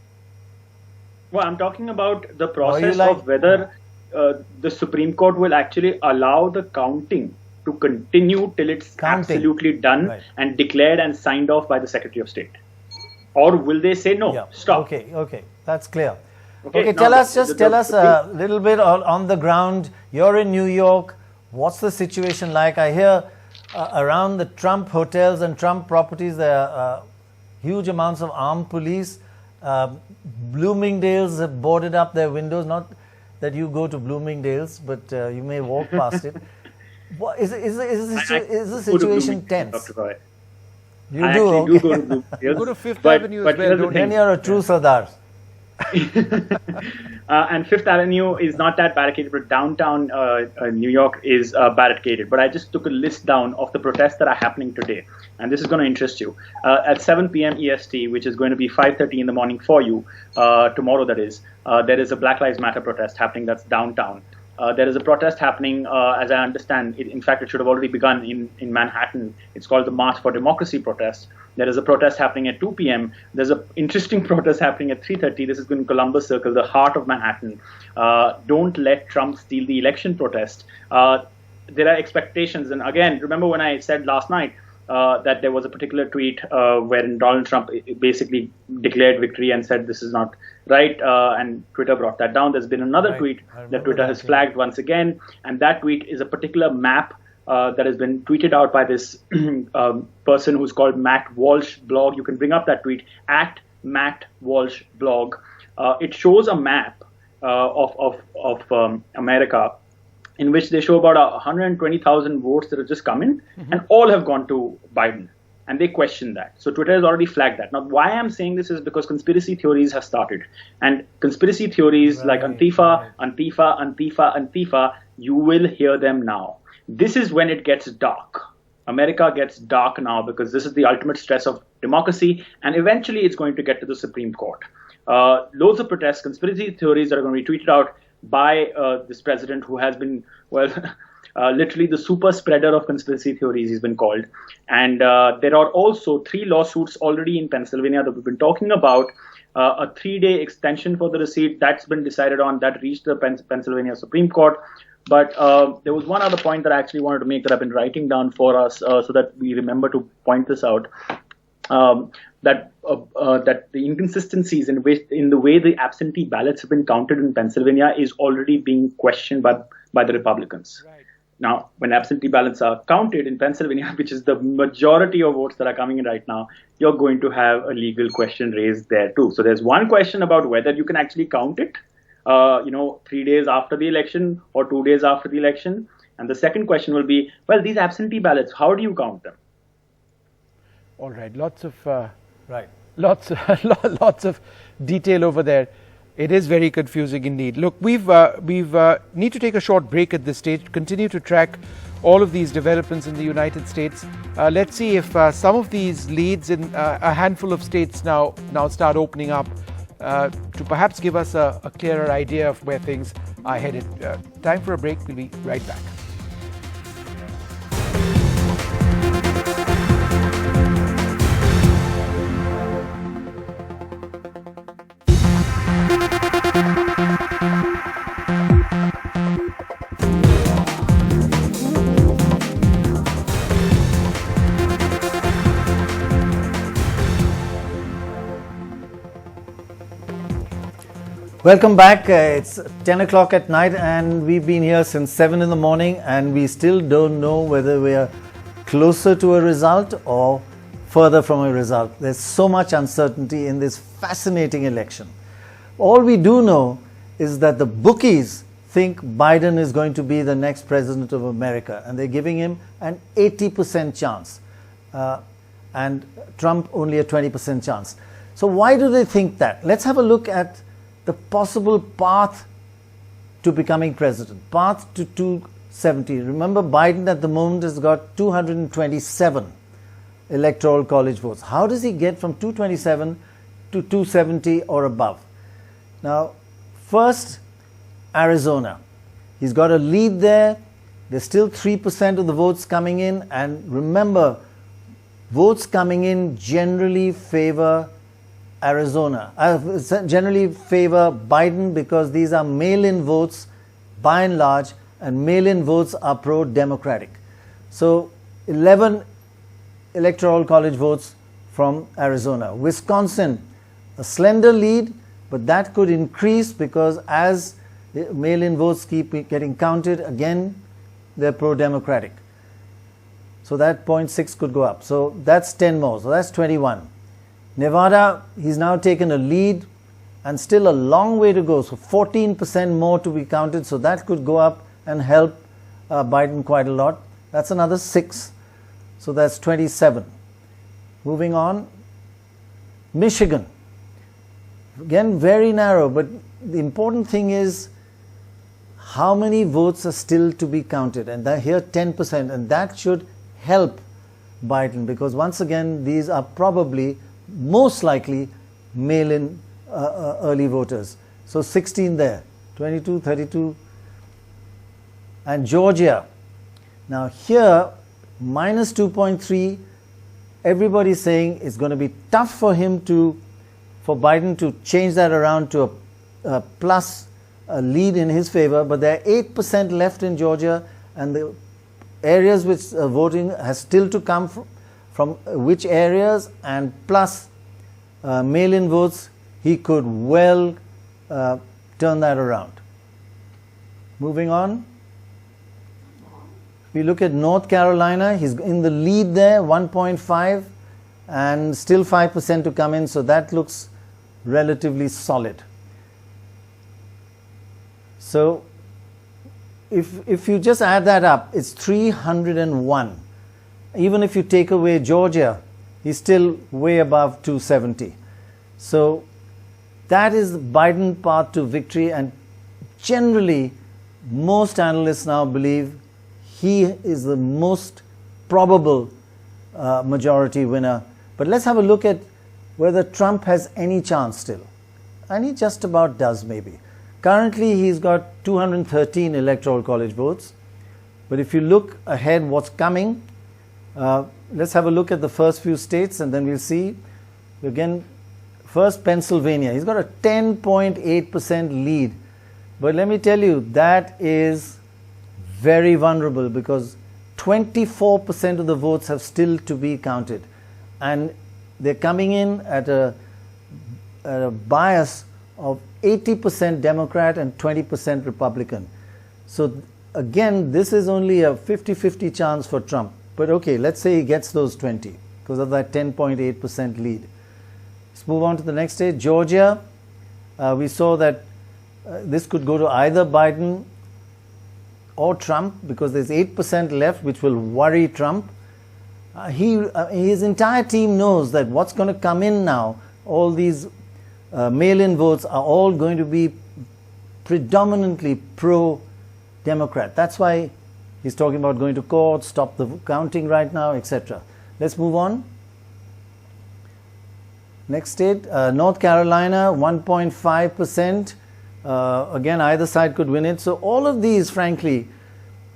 Well, I'm talking about the process of whether the Supreme Court will actually allow the counting to continue till it's absolutely done and declared and signed off by the Secretary of State. Or will they say no, stop? Okay, that's clear. Okay, tell us a little bit on the ground. You're in New York. What's the situation like? I hear around the Trump hotels and Trump properties, there are huge amounts of armed police. Bloomingdale's have boarded up their windows. Not that you go to Bloomingdale's, but you may walk past it. Is the situation tense? You do go to Bloomingdale's. You go to Fifth Avenue as well. Then you're a true Sardar. And Fifth Avenue is not that barricaded, but downtown New York is barricaded. But I just took a list down of the protests that are happening today, and this is going to interest you. At 7 p.m. EST, which is going to be 5:30 in the morning for you, tomorrow that is, there is a Black Lives Matter protest happening that's downtown. There is a protest happening, as I understand, in fact, it should have already begun in Manhattan. It's called the March for Democracy protest. There is a protest happening at 2 p.m. There's an interesting protest happening at 3:30. This is in Columbus Circle, the heart of Manhattan. Don't let Trump steal the election protest. There are expectations. And again, remember when I said last night that there was a particular tweet wherein Donald Trump basically declared victory and said this is not right, and Twitter brought that down. There's been another tweet that Twitter has flagged once again, and that tweet is a particular map that has been tweeted out by this person who's called Matt Walsh blog. You can bring up that tweet at Matt Walsh blog. It shows a map of America, in which they show about 120,000 votes that have just come in, and all have gone to Biden. And they question that. So Twitter has already flagged that. Now, why I'm saying this is because conspiracy theories have started. And conspiracy theories like Antifa, you will hear them now. This is when it gets dark. America gets dark now because this is the ultimate stress of democracy. And eventually it's going to get to the Supreme Court. Loads of protests, conspiracy theories that are going to be tweeted out by this president who has been, well, literally the super spreader of conspiracy theories, he's been called. And there are also 3 lawsuits already in Pennsylvania that we've been talking about. A 3-day extension for the receipt, that's been decided on, that reached the Pennsylvania Supreme Court. But there was one other point that I actually wanted to make that I've been writing down for us so that we remember to point this out. That the inconsistencies in the way the absentee ballots have been counted in Pennsylvania is already being questioned by the Republicans. Right. Now, when absentee ballots are counted in Pennsylvania, which is the majority of votes that are coming in right now, you're going to have a legal question raised there too. So there's one question about whether you can actually count it, 3 days after the election or 2 days after the election. And the second question will be, well, these absentee ballots, how do you count them? All right, lots of detail over there. It is very confusing indeed. Look, we've need to take a short break at this stage. Continue to track all of these developments in the United States. Let's see if some of these leads in a handful of states now start opening up to perhaps give us a clearer idea of where things are headed. Time for a break. We'll be right back. Welcome back. It's 10 o'clock at night and we've been here since 7 in the morning and we still don't know whether we are closer to a result or further from a result. There's so much uncertainty in this fascinating election. All we do know is that the bookies think Biden is going to be the next president of America and they're giving him an 80% chance and Trump only a 20% chance. So why do they think that? Let's have a look at the possible path to becoming president, path to 270. Remember, Biden at the moment has got 227 electoral college votes. How does he get from 227 to 270 or above? Now, first, Arizona. He's got a lead there. There's still 3% of the votes coming in. And remember, votes coming in generally favor Arizona. Generally favor Biden because these are mail-in votes by and large, and mail-in votes are pro-democratic. So 11 electoral college votes from Arizona. Wisconsin, a slender lead, but that could increase because as mail-in votes keep getting counted, again, they're pro-democratic. So that 0.6 could go up. So that's 10 more. So that's 21. Nevada, he's now taken a lead and still a long way to go. So 14% more to be counted. So that could go up and help Biden quite a lot. That's another 6. So that's 27. Moving on. Michigan. Again, very narrow. But the important thing is how many votes are still to be counted. And here 10%. And that should help Biden because once again, these are probably most likely mail-in early voters. So 16 there, 22, 32. And Georgia. Now here, minus 2.3, everybody's saying it's going to be tough for Biden to change that around to a plus lead in his favor, but there are 8% left in Georgia, and the areas which voting has still to come from which areas, and plus mail-in votes, he could well turn that around. Moving on. If we look at North Carolina, he's in the lead there, 1.5, and still 5% to come in, so that looks relatively solid. So if you just add that up, it's 301. Even if you take away Georgia, he's still way above 270. So that is the Biden path to victory, and generally most analysts now believe he is the most probable majority winner. But let's have a look at whether Trump has any chance still. And he just about does, maybe. Currently he's got 213 electoral college votes. But if you look ahead what's coming, let's have a look at the first few states and then we'll see. Again, first Pennsylvania. He's got a 10.8% lead. But let me tell you, that is very vulnerable because 24% of the votes have still to be counted. And they're coming in at a bias of 80% Democrat and 20% Republican. So again, this is only a 50-50 chance for Trump. But okay, let's say he gets those 20 because of that 10.8% lead. Let's move on to the next state, Georgia. We saw that this could go to either Biden or Trump because there's 8% left, which will worry Trump. His entire team knows that what's going to come in now, all these mail-in votes are all going to be predominantly pro-Democrat. That's why he's talking about going to court, stop the counting right now, etc. Let's move on. Next state, North Carolina, 1.5%. Again, either side could win it. So all of these, frankly,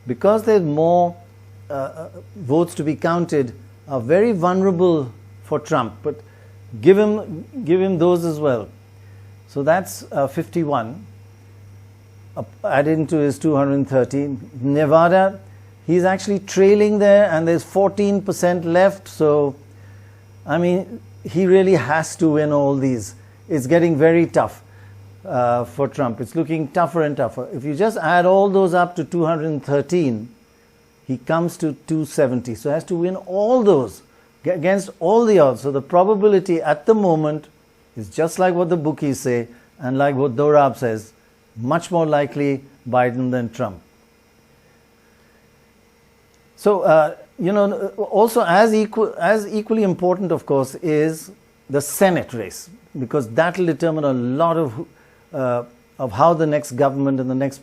because there's more votes to be counted, are very vulnerable for Trump. But give him those as well. So that's 51. Added into his 213. Nevada, he's actually trailing there, and there's 14% left. So, I mean, he really has to win all these. It's getting very tough for Trump. It's looking tougher and tougher. If you just add all those up to 213, he comes to 270. So he has to win all those against all the odds. So the probability at the moment is just like what the bookies say and like what Dorab says, much more likely Biden than Trump. So, also as equally important, of course, is the Senate race, because that will determine a lot of how the next government and the next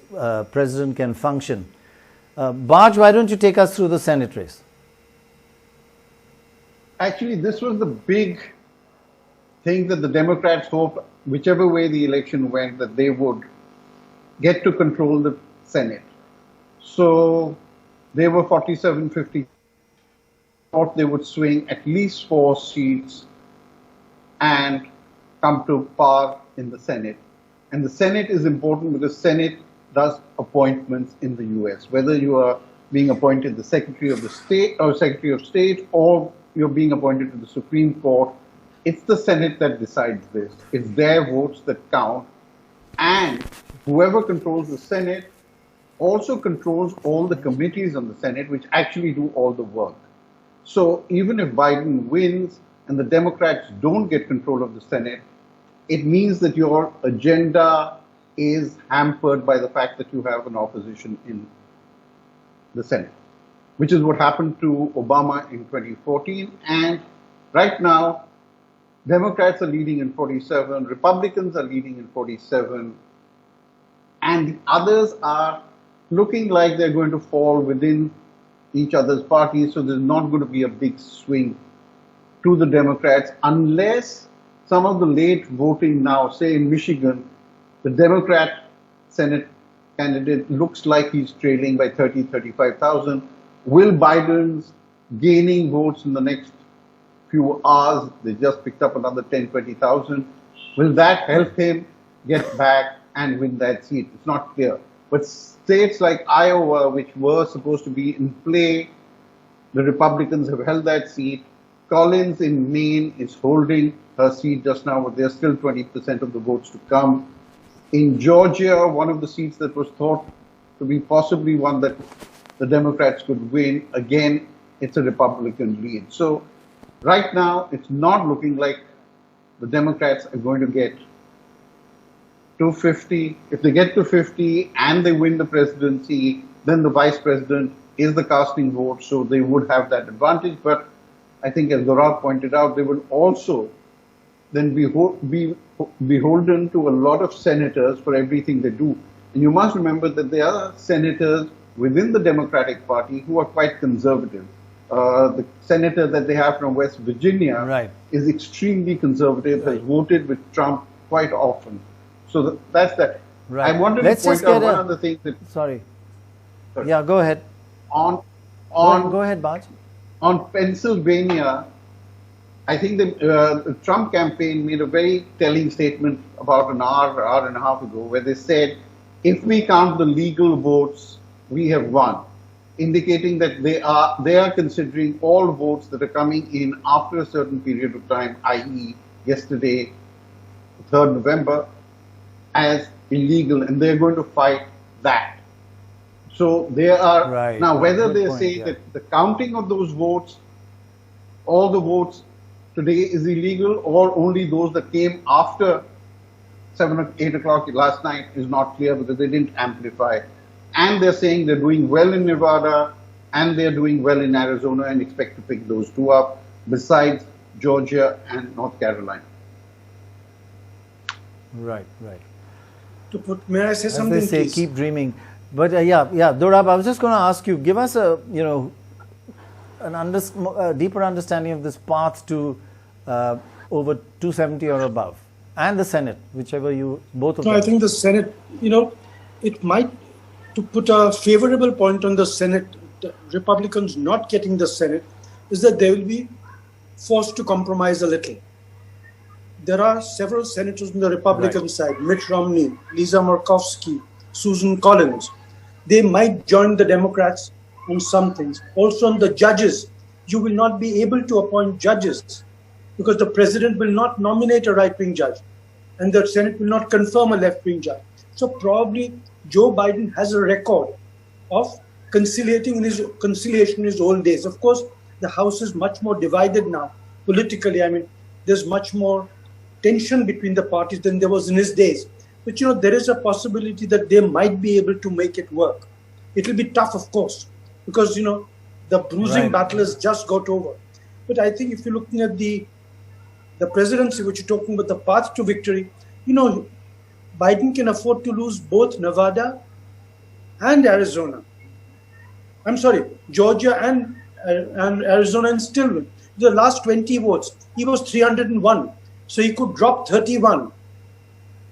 president can function. Baj, why don't you take us through the Senate race? Actually, this was the big thing that the Democrats hoped, whichever way the election went, that they would get to control the Senate. So they were 47-50. Thought they would swing at least 4 seats and come to par in the Senate. And the Senate is important because Senate does appointments in the US. Whether you are being appointed the Secretary of the State or Secretary of State, or you're being appointed to the Supreme Court, it's the Senate that decides this. It's their votes that count. And whoever controls the Senate also controls all the committees on the Senate, which actually do all the work. So even if Biden wins and the Democrats don't get control of the Senate, it means that your agenda is hampered by the fact that you have an opposition in the Senate, which is what happened to Obama in 2014. And right now, Democrats are leading in 47, Republicans are leading in 47, and the others are looking like they're going to fall within each other's parties, so there's not going to be a big swing to the Democrats unless some of the late voting now, say in Michigan, the Democrat Senate candidate looks like he's trailing by 30, 35,000. Will Biden's gaining votes in the next few hours, they just picked up another 10, 20,000, will that help him get back and win that seat? It's not clear. But states like Iowa, which were supposed to be in play, the Republicans have held that seat. Collins in Maine is holding her seat just now, but there's still 20% of the votes to come. In Georgia, one of the seats that was thought to be possibly one that the Democrats could win. Again, it's a Republican lead. So right now, it's not looking like the Democrats are going to get 250. If they get to 50 and they win the presidency, then the vice president is the casting vote, so they would have that advantage. But I think, as Gaurav pointed out, they will also then be beholden to a lot of senators for everything they do. And you must remember that there are senators within the Democratic Party who are quite conservative. The senator that they have from West Virginia is extremely conservative, has voted with Trump quite often. So that's that. Right. I wanted to point out one other thing. Sorry. Yeah, go ahead. Go ahead, Baj. On Pennsylvania, I think the Trump campaign made a very telling statement about an hour and a half ago, where they said, if we count the legal votes, we have won, indicating that they are considering all votes that are coming in after a certain period of time, i.e. yesterday, 3rd November, as illegal, and they're going to fight that. So they are now whether they say that the counting of those votes, all the votes today is illegal, or only those that came after 7 or 8 o'clock last night is not clear, because they didn't amplify. And they're saying they're doing well in Nevada and they're doing well in Arizona, and expect to pick those two up, besides Georgia and North Carolina. Right. May I say something, As they say, please? keep dreaming. But Dorab, I was just going to ask you, give us a deeper understanding of this path to over 270 or above, and the Senate, whichever both of them. I think the Senate, it might, to put a favorable point on the Senate, the Republicans not getting the Senate, is that they will be forced to compromise a little. There are several senators on the Republican side, Mitt Romney, Lisa Murkowski, Susan Collins. They might join the Democrats on some things. Also on the judges, you will not be able to appoint judges because the president will not nominate a right-wing judge and the Senate will not confirm a left-wing judge. So probably Joe Biden has a record of conciliation in his old days. Of course, the House is much more divided now politically. I mean, there's much more tension between the parties than there was in his days. But there is a possibility that they might be able to make it work. It will be tough, of course, because the bruising battle has just got over. But I think if you're looking at the presidency, which you're talking about, the path to victory, Biden can afford to lose both Nevada and Arizona. I'm sorry, Georgia and Arizona, and still win. The last 20 votes, he was 301. So he could drop 31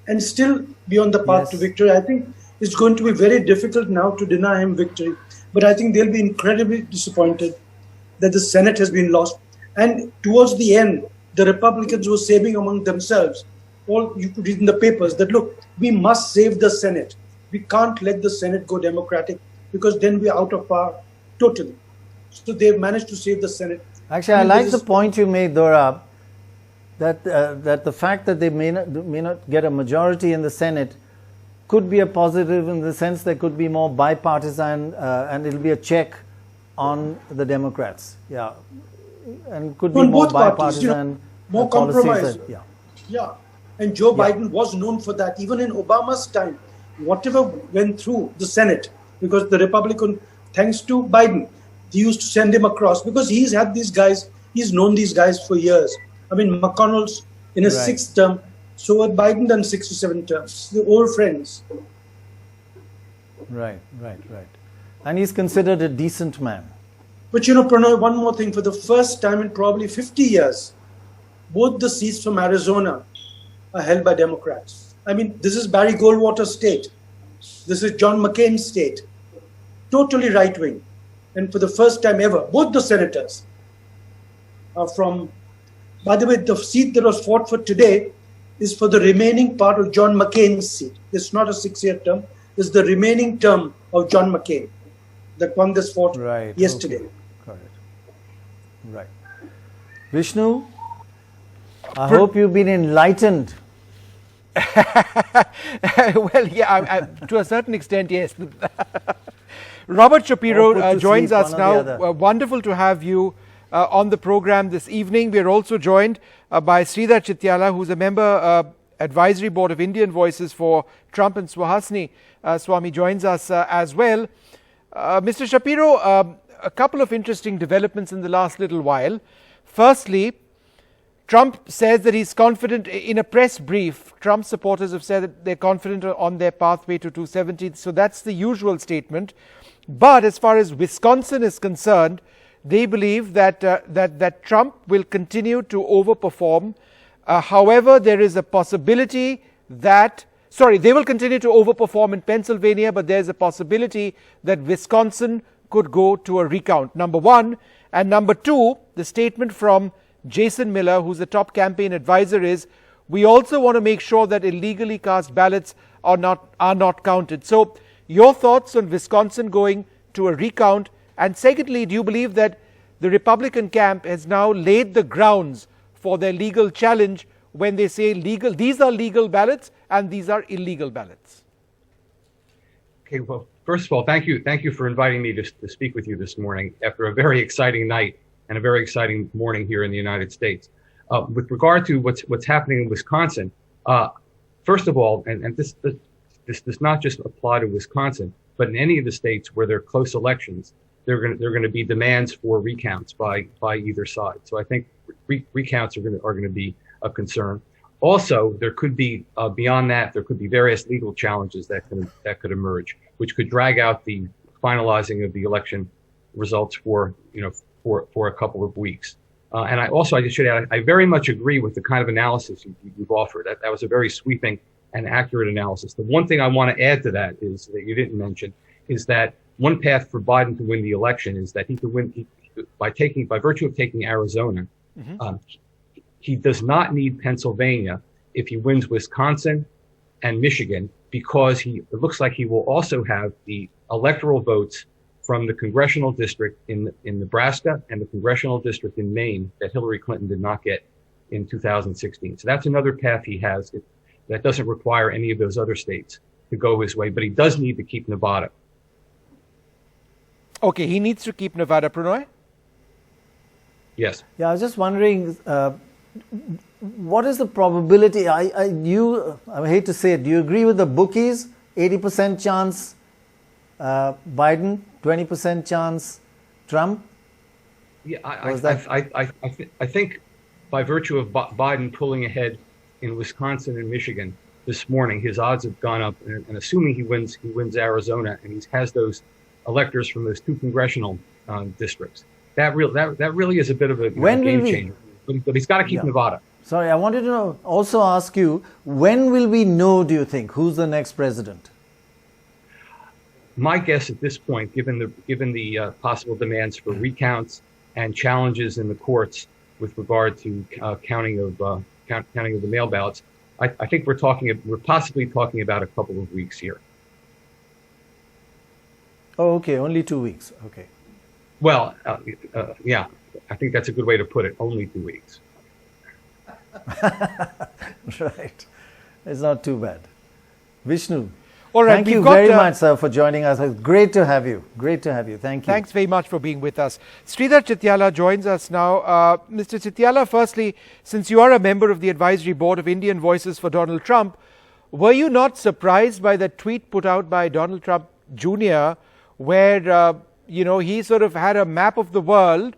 and still be on the path to victory. I think it's going to be very difficult now to deny him victory. But I think they'll be incredibly disappointed that the Senate has been lost. And towards the end, the Republicans were saying among themselves, you could read in the papers, that look, we must save the Senate. We can't let the Senate go Democratic, because then we're out of power totally. So they've managed to save the Senate. Actually, I like the point you made, Dorab, that the fact that they may not get a majority in the Senate could be a positive, in the sense there could be more bipartisan, and it'll be a check on the Democrats. Yeah, and could be more bipartisan, more compromise. And Joe Biden was known for that, even in Obama's time. Whatever went through the Senate, because the Republican, thanks to Biden, they used to send him across, because he's had these guys, he's known these guys for years. I mean, McConnell's in his sixth term, so had Biden done 6 or 7 terms. They're old friends. Right. And he's considered a decent man. But Prannoy, one more thing. For the first time in probably 50 years, both the seats from Arizona are held by Democrats. I mean, this is Barry Goldwater's state. This is John McCain's state. Totally right-wing. And for the first time ever, both the senators are from... By the way, the seat that was fought for today is for the remaining part of John McCain's seat. It's not a 6-year term. It's the remaining term of John McCain, the one that's fought yesterday. Okay. Got it. Right. Vishnu, I hope you've been enlightened. Well, yeah, to a certain extent, yes. Robert Or Shapiro put to joins sleep, us one or the now. other. Wonderful to have you on the program this evening. We are also joined by Sridhar Chityala, who's a member advisory board of Indian Voices for Trump, and Swahasini Swami joins us as well. Mr. Shapiro, a couple of interesting developments in the last little while. Firstly, Trump says that he's confident. In a press brief, Trump supporters have said that they're confident on their pathway to 270. So that's the usual statement. But as far as Wisconsin is concerned, they believe that that Trump will continue to overperform. However, there is a possibility that they will continue to overperform in Pennsylvania, but there's a possibility that Wisconsin could go to a recount. Number one. And number two, the statement from Jason Miller, who's the top campaign advisor, is we also want to make sure that illegally cast ballots are not counted. So your thoughts on Wisconsin going to a recount? And secondly, do you believe that the Republican camp has now laid the grounds for their legal challenge when they say these are legal ballots and these are illegal ballots? Okay, well, first of all, thank you for inviting me to speak with you this morning after a very exciting night and a very exciting morning here in the United States. With regard to what's happening in Wisconsin, first of all, and this does not just apply to Wisconsin, but in any of the states where there are close elections, there are going to be demands for recounts by either side. So I think recounts are going to be a concern. Also, there could be beyond that, there could be various legal challenges that could emerge, which could drag out the finalizing of the election results for a couple of weeks. And I should add, I very much agree with the kind of analysis you've offered. That was a very sweeping and accurate analysis. The one thing I want to add to that is that you didn't mention is that one path for Biden to win the election is that he could win by virtue of taking Arizona. Mm-hmm. He does not need Pennsylvania if he wins Wisconsin and Michigan, because it looks like he will also have the electoral votes from the congressional district in Nebraska and the congressional district in Maine that Hillary Clinton did not get in 2016. So that's another path he has that doesn't require any of those other states to go his way, but he does need to keep Nevada. Okay, he needs to keep Nevada. Prannoy? Yes. Yeah, I was just wondering, what is the probability? I hate to say it. Do you agree with the bookies? 80% chance Biden, 20% chance Trump? Yeah, I think by virtue of Biden pulling ahead in Wisconsin and Michigan this morning, his odds have gone up. And assuming he wins Arizona, and he has those electors from those two congressional districts, that really is a bit of a game changer. But he's got to keep Nevada. Sorry, I wanted to also ask you, when will we know, do you think, who's the next president? My guess at this point, given the possible demands for recounts and challenges in the courts with regard to counting of the mail ballots, I think we're possibly talking about a couple of weeks here. Oh, okay, only 2 weeks. Okay. Well, yeah, I think that's a good way to put it. Only 2 weeks. Right. It's not too bad. Vishnu. All right, thank you very much, sir, for joining us. It's great to have you. Great to have you. Thank you. Thanks very much for being with us. Sridhar Chityala joins us now. Mr. Chityala, firstly, since you are a member of the advisory board of Indian Voices for Donald Trump, were you not surprised by the tweet put out by Donald Trump Jr., where he sort of had a map of the world,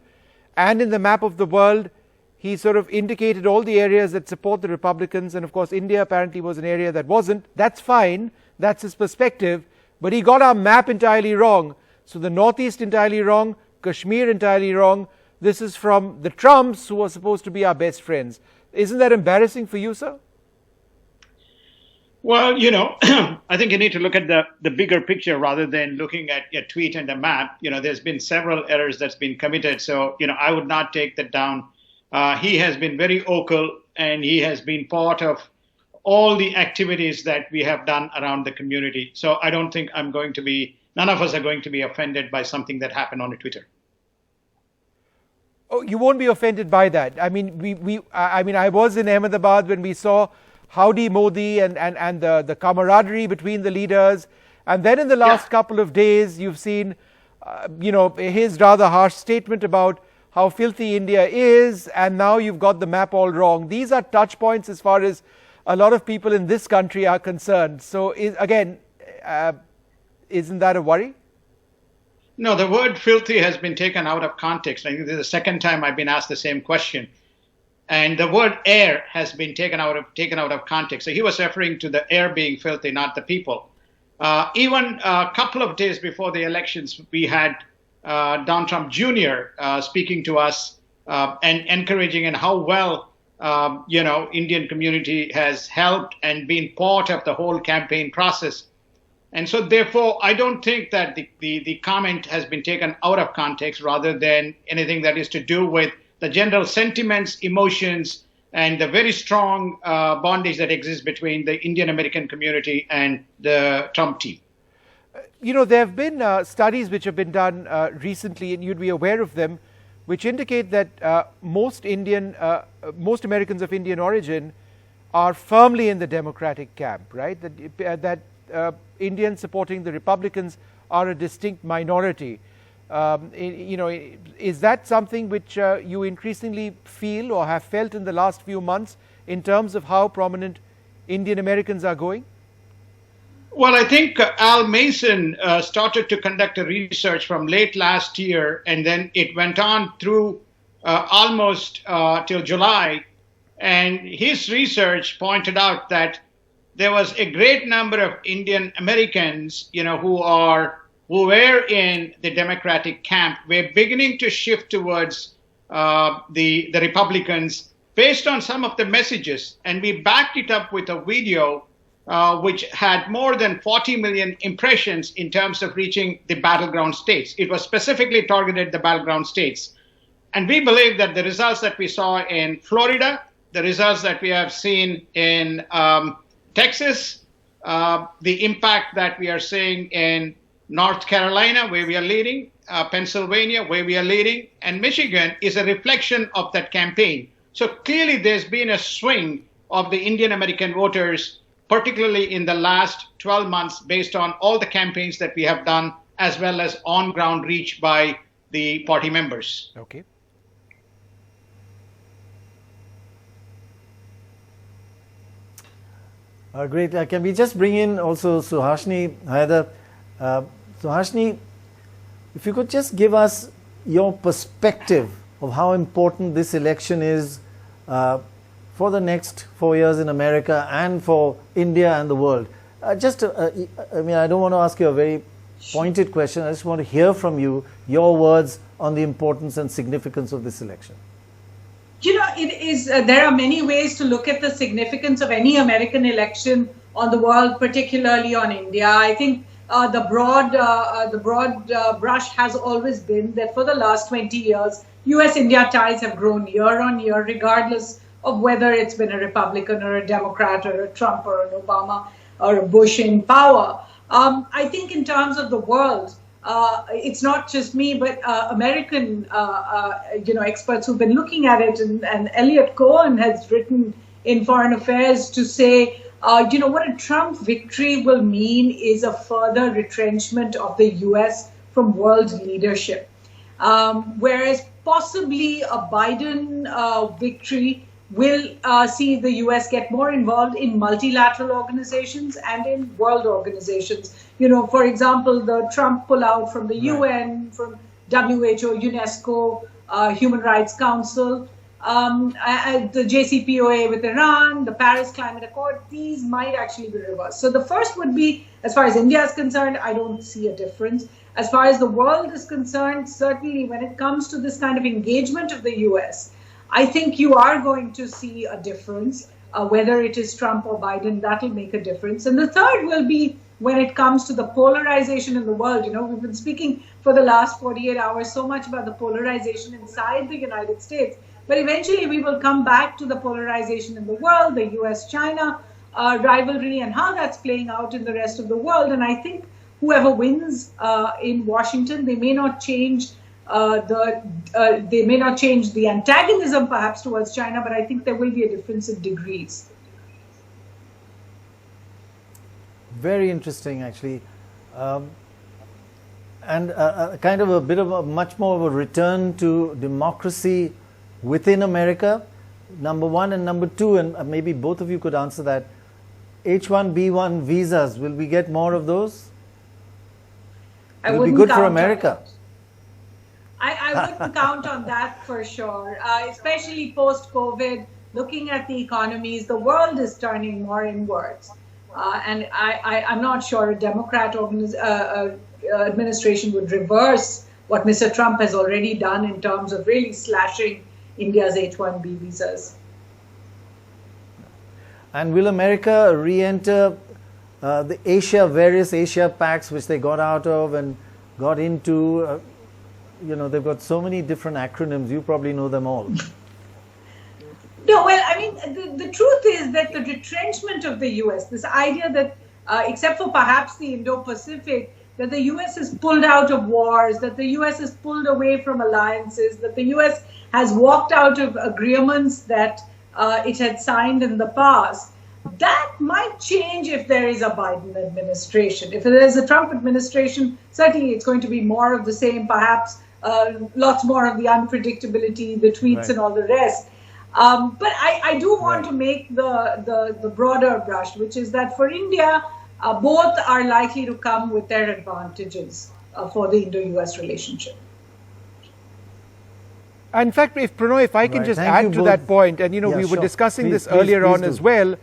and in the map of the world, he sort of indicated all the areas that support the Republicans, and of course India apparently was an area that wasn't. That's fine, that's his perspective, but he got our map entirely wrong. So the Northeast entirely wrong, Kashmir entirely wrong. This is from the Trumps, who are supposed to be our best friends. Isn't that embarrassing for you, sir? Well, I think you need to look at the bigger picture rather than looking at a tweet and a map. There's been several errors that's been committed. So, I would not take that down. He has been very vocal, and he has been part of all the activities that we have done around the community. So I don't think none of us are going to be offended by something that happened on Twitter. Oh, you won't be offended by that. I mean, I was in Ahmedabad when we saw Howdy Modi and the camaraderie between the leaders, And then in the last couple of days, you've seen, his rather harsh statement about how filthy India is, and now you've got the map all wrong. These are touch points as far as a lot of people in this country are concerned. So, isn't that a worry? No, the word filthy has been taken out of context. I think this is the second time I've been asked the same question. And the word air has been taken out of context. So he was referring to the air being filthy, not the people. Even a couple of days before the elections, we had Donald Trump Jr. Speaking to us and encouraging and how well Indian community has helped and been part of the whole campaign process. And so, therefore, I don't think that the comment has been taken out of context rather than anything that is to do with the general sentiments, emotions, and the very strong bondage that exists between the Indian American community and the Trump team. There have been studies which have been done recently, and you'd be aware of them, which indicate that most Americans of Indian origin are firmly in the Democratic camp, right? That Indians supporting the Republicans are a distinct minority. Is that something which you increasingly feel or have felt in the last few months in terms of how prominent Indian Americans are going? Well, I think Al Mason started to conduct a research from late last year, and then it went on through almost till July. And his research pointed out that there was a great number of Indian Americans, who were in the Democratic camp, were beginning to shift towards the Republicans based on some of the messages. And we backed it up with a video which had more than 40 million impressions in terms of reaching the battleground states. It was specifically targeted the battleground states. And we believe that the results that we saw in Florida, the results that we have seen in Texas, the impact that we are seeing in North Carolina, where we are leading, Pennsylvania, where we are leading, and Michigan is a reflection of that campaign. So clearly there's been a swing of the Indian American voters, particularly in the last 12 months, based on all the campaigns that we have done, as well as on-ground reach by the party members. Okay. Great. Can we just bring in also Suhasini Haidar? Suhasini, if you could just give us your perspective of how important this election is for the next 4 years in America and for India and the world. I don't want to ask you a very pointed question. I just want to hear from you your words on the importance and significance of this election. It is. There are many ways to look at the significance of any American election on the world, particularly on India. I think the broad brush has always been that for the last 20 years, US-India ties have grown year on year, regardless of whether it's been a Republican or a Democrat or a Trump or an Obama or a Bush in power. I think in terms of the world, it's not just me, but American, experts who've been looking at it, and Elliot Cohen has written in Foreign Affairs to say, what a Trump victory will mean is a further retrenchment of the U.S. from world leadership, whereas possibly a Biden victory will see the U.S. get more involved in multilateral organizations and in world organizations. For example, the Trump pullout from the UN, from WHO, UNESCO, Human Rights Council, the JCPOA with Iran, the Paris Climate Accord, these might actually be reversed. So the first would be, as far as India is concerned, I don't see a difference. As far as the world is concerned, certainly when it comes to this kind of engagement of the US, I think you are going to see a difference, whether it is Trump or Biden, that will make a difference. And the third will be when it comes to the polarization in the world. We've been speaking for the last 48 hours so much about the polarization inside the United States, but eventually we will come back to the polarization in the world, the US-China rivalry and how that's playing out in the rest of the world. And I think whoever wins in Washington, they may not change the antagonism perhaps towards China, but I think there will be a difference in degrees. Very interesting, actually. And kind of a bit of a much more of a return to democracy within America, number one, and number two, and maybe both of you could answer that, H-1B1 visas, will we get more of those? It will be good for America. I wouldn't count on that for sure, especially post-COVID. Looking at the economies, the world is turning more inwards. And I'm not sure a Democrat administration would reverse what Mr. Trump has already done in terms of really slashing India's H-1B visas. And will America re-enter the various Asia pacts which they got out of and got into? They've got so many different acronyms. You probably know them all. No, well, I mean, the truth is that the retrenchment of the U.S., this idea that, except for perhaps the Indo-Pacific, that the U.S. has pulled out of wars, that the U.S. has pulled away from alliances, that the U.S. has walked out of agreements that it had signed in the past, that might change if there is a Biden administration. If there is a Trump administration, certainly it's going to be more of the same, perhaps lots more of the unpredictability, the tweets and all the rest. But I do want to make the broader brush, which is that for India, both are likely to come with their advantages for the Indo-US relationship. In fact, Prannoy, if I can just add to that point, and we were discussing this earlier on as well,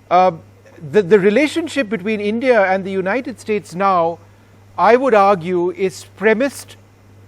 the relationship between India and the United States now, I would argue, is premised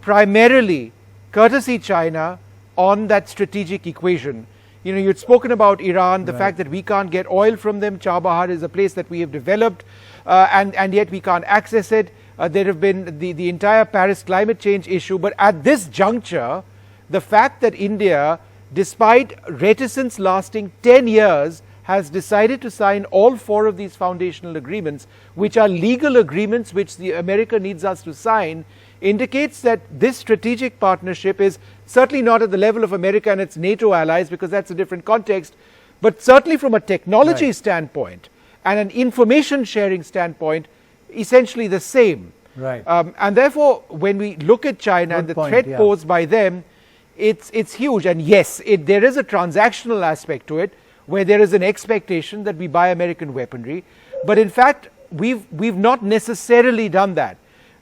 primarily, courtesy China, on that strategic equation. You'd spoken about Iran, the fact that we can't get oil from them. Chabahar is a place that we have developed, and yet we can't access it. There have been the entire Paris climate change issue. But at this juncture, the fact that India, despite reticence lasting 10 years, has decided to sign all 4 of these foundational agreements, which are legal agreements which America needs us to sign, indicates that this strategic partnership is certainly not at the level of America and its NATO allies, because that's a different context, but certainly from a technology standpoint and an information sharing standpoint, essentially the same. Right. And therefore, when we look at China and the threat posed by them, it's huge. And yes, there is a transactional aspect to it, where there is an expectation that we buy American weaponry. But in fact, we've not necessarily done that.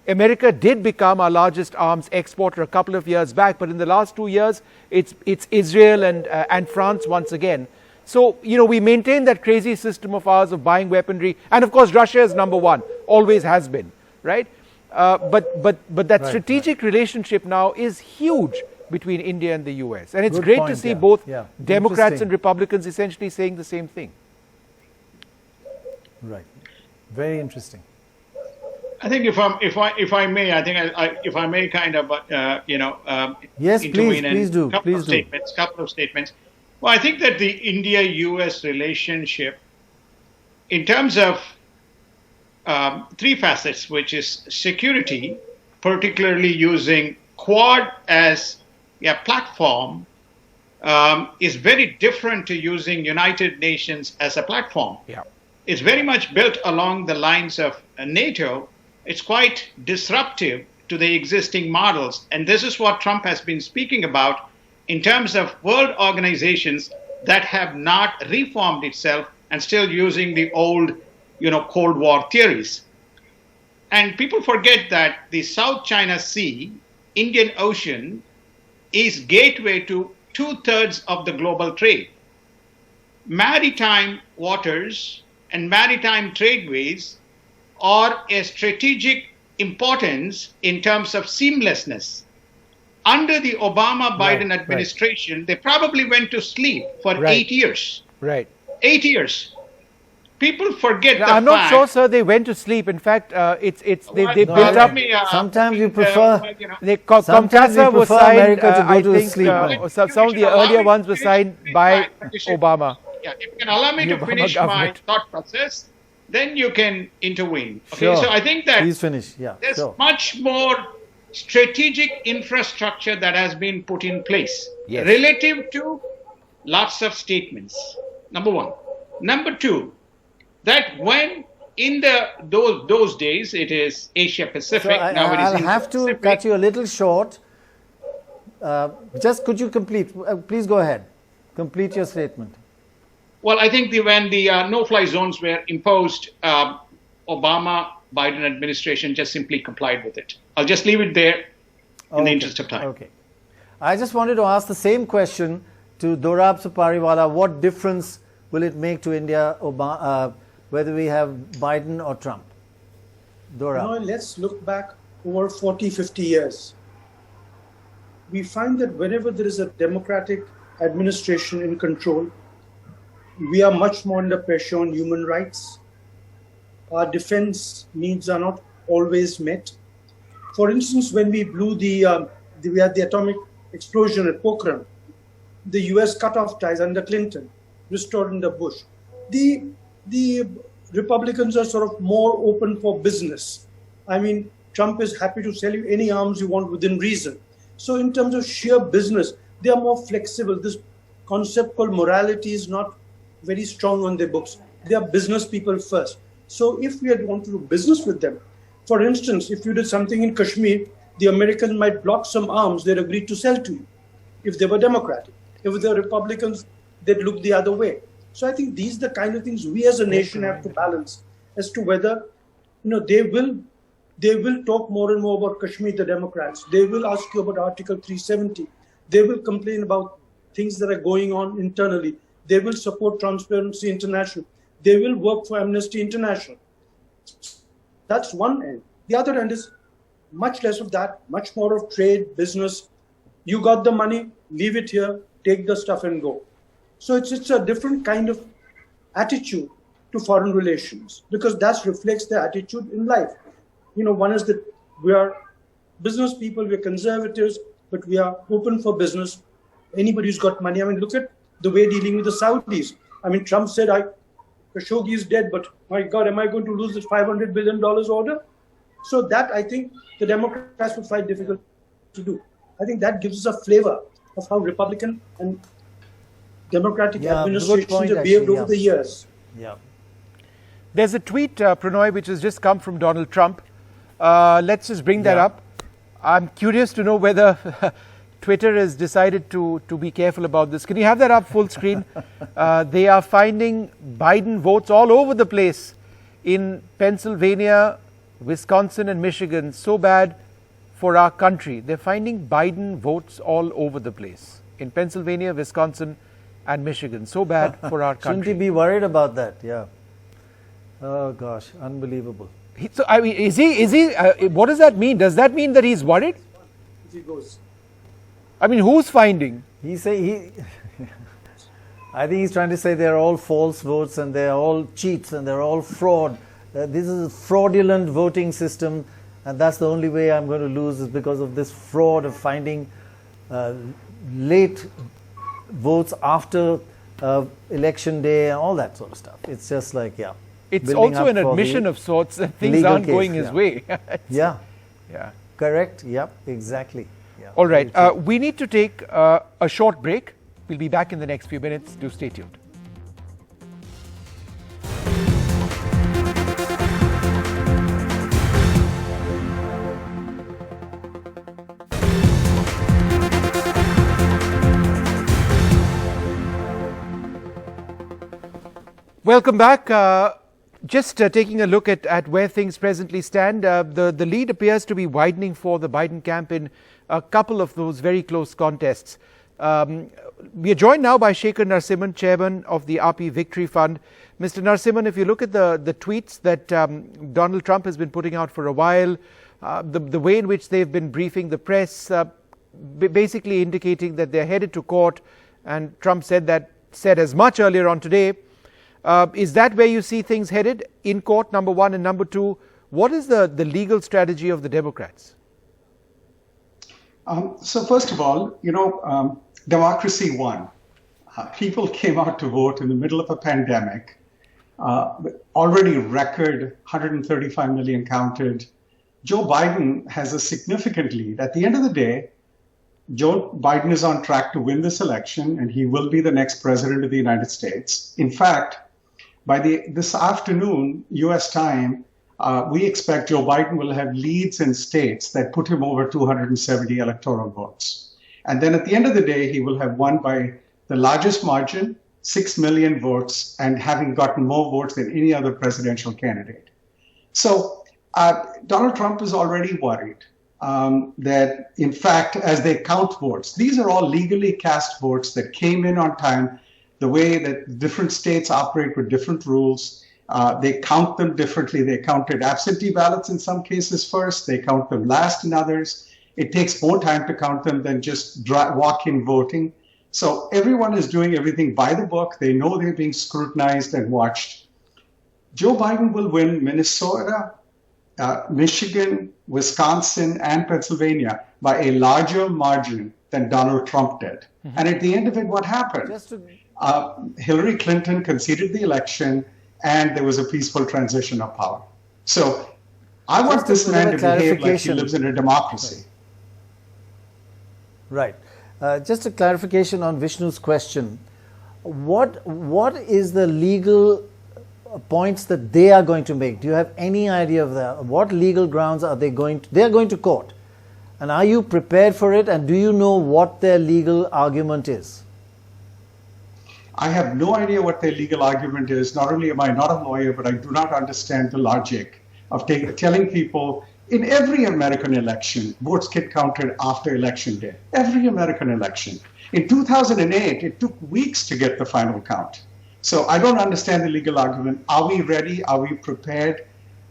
America did become our largest arms exporter a couple of years back, but in the last 2 years, it's Israel and France once again. So, we maintain that crazy system of ours of buying weaponry. And of course, Russia is number one, always has been, right? But that strategic relationship now is huge between India and the US. And it's great to see both Democrats and Republicans essentially saying the same thing. Right. Very interesting. I think if I may, if I may kind of yes, please do. Couple of statements. Well, I think that the India-US relationship, in terms of 3 facets, which is security, particularly using Quad as a platform, is very different to using United Nations as a platform. Yeah. It's very much built along the lines of NATO. It's quite disruptive to the existing models. And this is what Trump has been speaking about in terms of world organizations that have not reformed itself and still using the old, Cold War theories. And people forget that the South China Sea, Indian Ocean, is gateway to 2/3 of the global trade. Maritime waters and maritime tradeways are a strategic importance in terms of seamlessness. Under the Obama-Biden administration, they probably went to sleep for 8 years. Right. 8 years. People forget the fact. I'm not sure, sir, they went to sleep. In fact, they built up. Sometimes you prefer. Comtasa was signed. America to go to sleep. Some of the earlier ones were signed by Obama. Yeah, if you can allow me to finish my thought process, then you can intervene. Okay, sure. So I think that please finish. Yeah, there's much more strategic infrastructure that has been put in place relative to lots of statements. Number one. Number two, that when in those days, it is Asia Pacific. So Now it is I'll have to Indo-Pacific. cut you a little short. Just could you complete? Please go ahead. Complete your statement. Well, I think when the no-fly zones were imposed, Obama-Biden administration just simply complied with it. I'll just leave it there in the interest of time. Okay. I just wanted to ask the same question to Dorab Supariwala. What difference will it make to India, whether we have Biden or Trump? Dorab. Let's look back over 40, 50 years. We find that whenever there is a democratic administration in control, we are much more under pressure on human rights. Our defense needs are not always met. For instance, when we blew we had the atomic explosion at Pokhran, the US cut off ties under Clinton, restored under Bush. The Republicans are sort of more open for business. I mean, Trump is happy to sell you any arms you want within reason. So in terms of sheer business, they are more flexible. This concept called morality is not very strong on their books. They are business people first. So if we had wanted to do business with them, for instance, if you did something in Kashmir, the Americans might block some arms they'd agreed to sell to you if they were Democratic. If they were Republicans, they'd look the other way. So I think these are the kind of things we as a nation have to balance as to whether, they will talk more and more about Kashmir, the Democrats. They will ask you about Article 370. They will complain about things that are going on internally. They will support Transparency International. They will work for Amnesty International. That's one end. The other end is much less of that, much more of trade, business. You got the money, leave it here, take the stuff and go. So it's a different kind of attitude to foreign relations because that reflects the attitude in life. One is that we are business people, we're conservatives, but we are open for business. Anybody who's got money, look at the way dealing with the Saudis. Trump said, Khashoggi is dead, but my God, am I going to lose this $500 billion order? So that, I think, the Democrats would find difficult to do. I think that gives us a flavor of how Republican and Democratic administrations have behaved over the years. Yeah. There's a tweet, Prannoy, which has just come from Donald Trump. Let's just bring that up. I'm curious to know whether Twitter has decided to be careful about this. Can you have that up full screen? They are finding Biden votes all over the place in Pennsylvania, Wisconsin and Michigan. So bad for our country. They're finding Biden votes all over the place in Pennsylvania, Wisconsin and Michigan. So bad for our country. Shouldn't he be worried about that? Yeah. Oh gosh, unbelievable. So is he? What does that mean? Does that mean that he's worried? He goes. Who's finding? I think he's trying to say they're all false votes and they're all cheats and they're all fraud. This is a fraudulent voting system, and that's the only way I'm going to lose is because of this fraud of finding late votes after election day and all that sort of stuff. It's just like, It's also an admission of sorts that things aren't going his way. Yeah. Yeah. Correct. Yep. Exactly. Yeah. All right. We need to take a short break. We'll be back in the next few minutes. Do stay tuned. Welcome back. Just taking a look at where things presently stand, the lead appears to be widening for the Biden camp in a couple of those very close contests. We are joined now by Shekhar Narasimhan, chairman of the RP Victory Fund. Mr. Narasimhan, if you look at the tweets that Donald Trump has been putting out for a while, the way in which they've been briefing the press, basically indicating that they're headed to court, and Trump said as much earlier on today. Is that where you see things headed in court, number one? And number two, what is the legal strategy of the Democrats? So first of all, democracy won. People came out to vote in the middle of a pandemic, already record 135 million counted. Joe Biden has a significant lead. At the end of the day, Joe Biden is on track to win this election, and he will be the next president of the United States. In fact, By this afternoon, U.S. time, we expect Joe Biden will have leads in states that put him over 270 electoral votes. And then at the end of the day, he will have won by the largest margin, 6 million votes, and having gotten more votes than any other presidential candidate. So Donald Trump is already worried that, in fact, as they count votes, these are all legally cast votes that came in on time, the way that different states operate with different rules. They count them differently. They counted absentee ballots in some cases first. They count them last in others. It takes more time to count them than just walk-in voting. So everyone is doing everything by the book. They know they're being scrutinized and watched. Joe Biden will win Minnesota, Michigan, Wisconsin, and Pennsylvania by a larger margin than Donald Trump did. Mm-hmm. And at the end of it, what happened? Hillary Clinton conceded the election, and there was a peaceful transition of power. So I want this man to behave like he lives in a democracy. Right. Just a clarification on Vishnu's question. What is the legal points that they are going to make? Do you have any idea of that? What legal grounds are they going to? They are going to court. And are you prepared for it? And do you know what their legal argument is? I have no idea what their legal argument is. Not only am I not a lawyer, but I do not understand the logic of telling people in every American election, votes get counted after election day. Every American election. In 2008, it took weeks to get the final count. So I don't understand the legal argument. Are we ready? Are we prepared?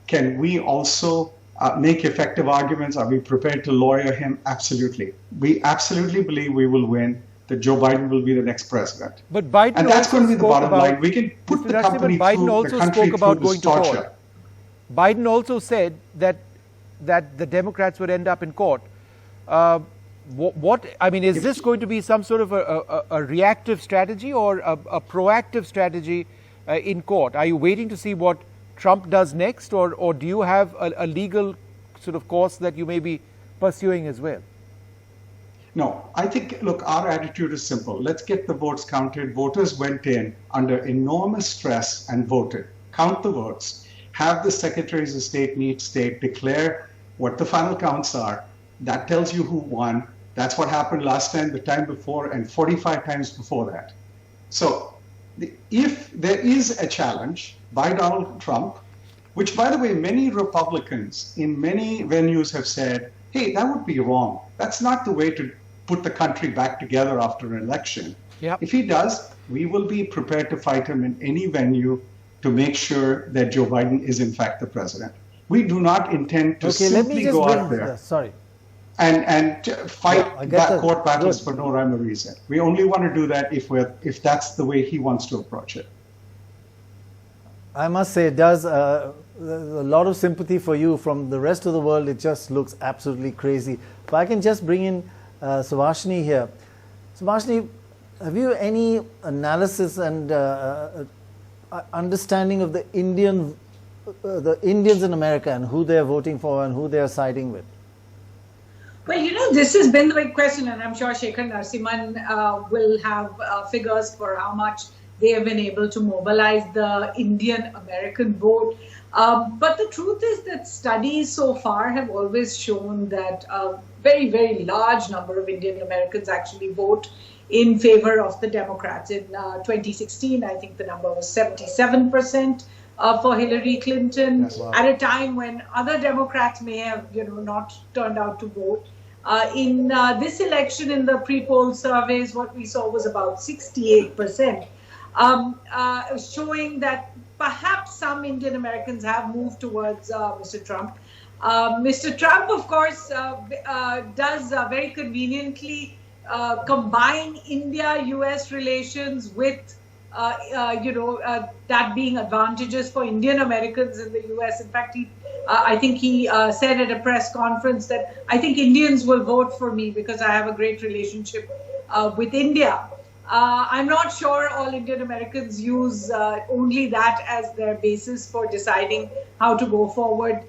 Can we also make effective arguments? Are we prepared to lawyer him? Absolutely. We absolutely believe we will win, that Joe Biden will be the next president. But Biden and that's going to be the bottom line. We can put Mr. the company Biden through, also the country spoke about through going this to torture. court. Biden also said that the Democrats would end up in court. Is this going to be some sort of a reactive strategy or a proactive strategy in court? Are you waiting to see what Trump does next, or do you have a legal sort of course that you may be pursuing as well? No, I think, look, our attitude is simple. Let's get the votes counted. Voters went in under enormous stress and voted. Count the votes. Have the secretaries of state meet state, declare what the final counts are. That tells you who won. That's what happened last time, the time before, and 45 times before that. So if there is a challenge by Donald Trump, which, by the way, many Republicans in many venues have said, hey, that would be wrong. That's not the way to put the country back together after an election. Yep. If he does, we will be prepared to fight him in any venue to make sure that Joe Biden is in fact the president. We do not intend to simply go out there and fight court battles for no rhyme or reason. We only want to do that if that's the way he wants to approach it. I must say, it does a lot of sympathy for you. From the rest of the world, it just looks absolutely crazy. If I can just bring in Subhashini here. Subhashini, have you any analysis and understanding of the Indians in America and who they're voting for and who they're siding with? Well, this has been the big question, and I'm sure Shekhar Narasimhan will have figures for how much they have been able to mobilize the Indian American vote. But the truth is that studies so far have always shown that a very, very large number of Indian Americans actually vote in favor of the Democrats. In 2016, I think the number was 77% for Hillary Clinton, yes, wow, at a time when other Democrats may have, not turned out to vote. In this election, in the pre-poll surveys, what we saw was about 68%, showing that perhaps some Indian Americans have moved towards Mr. Trump. Mr. Trump, of course, does very conveniently combine India-US relations with, that being advantages for Indian Americans in the US. In fact, I think he said at a press conference that I think Indians will vote for me because I have a great relationship with India. I'm not sure all Indian Americans use only that as their basis for deciding how to go forward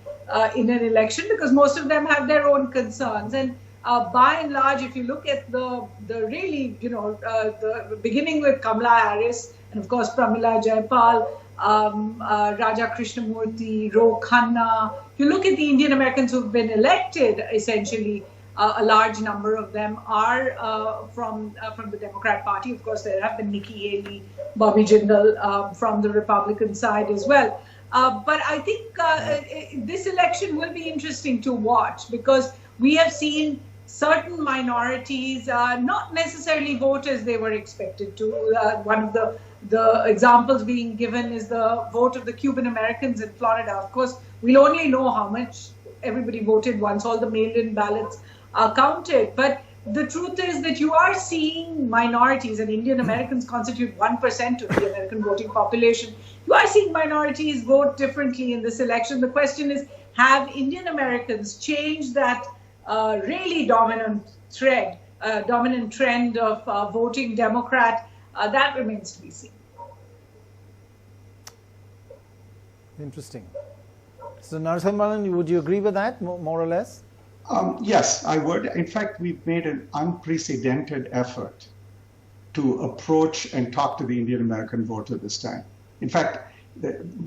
in an election, because most of them have their own concerns. And by and large, if you look at the really, the beginning with Kamala Harris and of course Pramila Jayapal, Raja Krishnamurthy, Ro Khanna. If you look at the Indian Americans who've been elected, essentially, a large number of them are from the Democrat Party. Of course, there have been Nikki Haley, Bobby Jindal from the Republican side as well. But I think this election will be interesting to watch because we have seen certain minorities not necessarily vote as they were expected to. One of the examples being given is the vote of the Cuban Americans in Florida. Of course, we'll only know how much everybody voted once all the mail-in ballots are counted. But the truth is that you are seeing minorities, and Indian Americans constitute 1% of the American voting population. You are seeing minorities vote differently in this election. The question is, have Indian Americans changed that really dominant trend of voting Democrat? That remains to be seen. Interesting. So, Narasimhan, would you agree with that, more or less? Yes, I would. In fact, we've made an unprecedented effort to approach and talk to the Indian American voter this time. In fact,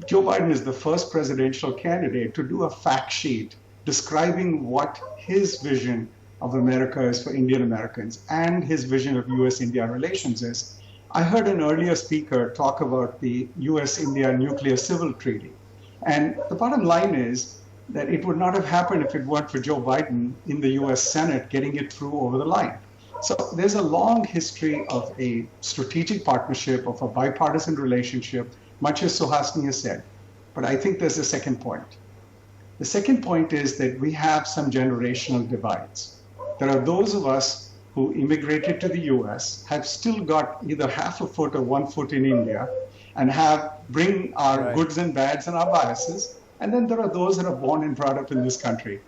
Joe Biden is the first presidential candidate to do a fact sheet describing what his vision of America is for Indian Americans and his vision of US-India relations is. I heard an earlier speaker talk about the US-India Nuclear Civil Treaty. And the bottom line is that it would not have happened if it weren't for Joe Biden in the US Senate getting it through over the line. So there's a long history of a strategic partnership, of a bipartisan relationship, much as Suhasini has said. But I think there's a second point. The second point is that we have some generational divides. There are those of us who immigrated to the US, have still got either half a foot or 1 foot in India, and bring our goods and bads and our biases. And then there are those that are born and brought up in this country.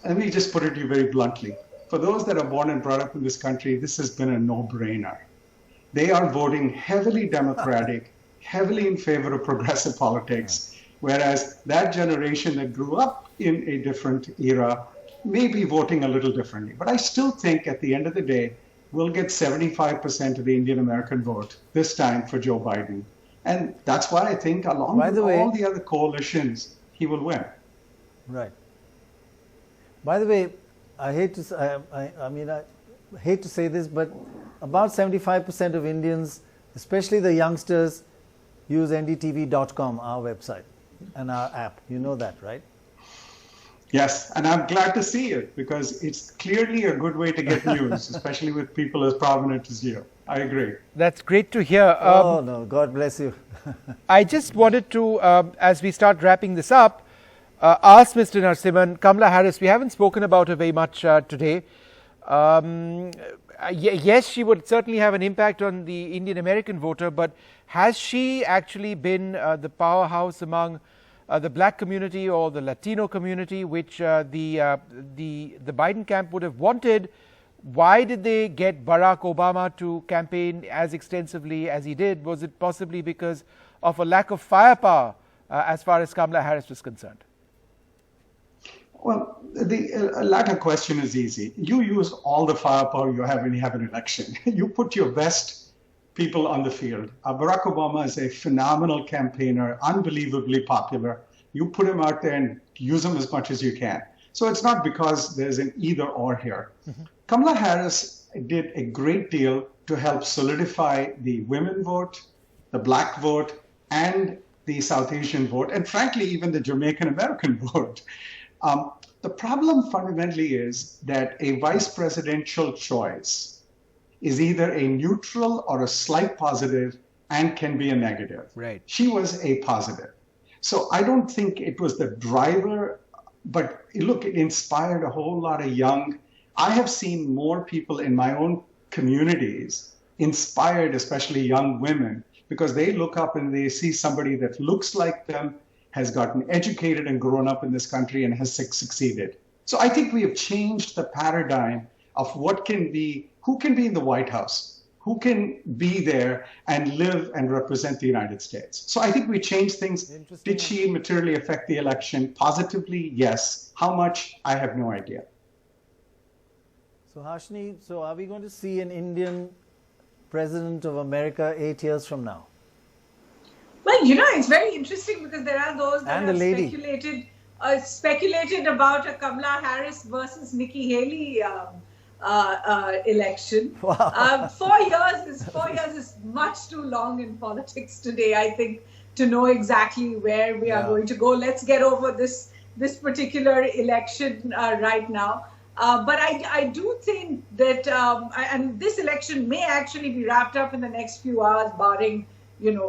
Let me just put it to you very bluntly. For those that are born and brought up in this country, this has been a no-brainer. They are voting heavily Democratic, heavily in favor of progressive politics, whereas that generation that grew up in a different era may be voting a little differently. But I still think at the end of the day, we'll get 75% of the Indian American vote this time for Joe Biden. And that's why I think along with all the other coalitions, he will win. Right. By the way, I hate to I hate to say this, but about 75% of Indians, especially the youngsters, use ndtv.com, our website, and our app. You know that, right? Yes, and I'm glad to see it because it's clearly a good way to get news, especially with people as prominent as you. I agree. That's great to hear. Oh, no, God bless you. I just wanted to, as we start wrapping this up, ask Mr. Narasimhan, Kamala Harris, we haven't spoken about her very much today. Yes, she would certainly have an impact on the Indian American voter, but has she actually been the powerhouse among the black community or the Latino community, which the Biden camp would have wanted? Why did they get Barack Obama to campaign as extensively as he did? Was it possibly because of a lack of firepower as far as Kamala Harris was concerned? Well, the latter question is easy. You use all the firepower you have when you have an election. You put your best people on the field. Barack Obama is a phenomenal campaigner, unbelievably popular. You put him out there and use him as much as you can. So it's not because there's an either or here. Kamala Harris did a great deal to help solidify the women vote, the black vote, and the South Asian vote, and frankly, even the Jamaican American vote. The problem fundamentally is that a vice presidential choice is either a neutral or a slight positive and can be a negative. Right. She was a positive. So I don't think it was the driver, but look, it inspired a whole lot of young. I have seen more people in my own communities inspired, especially young women, because they look up and they see somebody that looks like them, has gotten educated and grown up in this country and has succeeded. So I think we have changed the paradigm of what can be, who can be in the White House, who can be there and live and represent the United States. So I think we changed things. Did she materially affect the election? Positively, yes. How much? I have no idea. So Hashni, so are we going to see an Indian president of America 8 years from now? Well, it's very interesting because there are those that have speculated about a Kamala Harris versus Nikki Haley election. Wow. 4 years is much too long in politics today, I think, to know exactly where we are going to go. Let's get over this particular election right now. But I do think that, and this election may actually be wrapped up in the next few hours, barring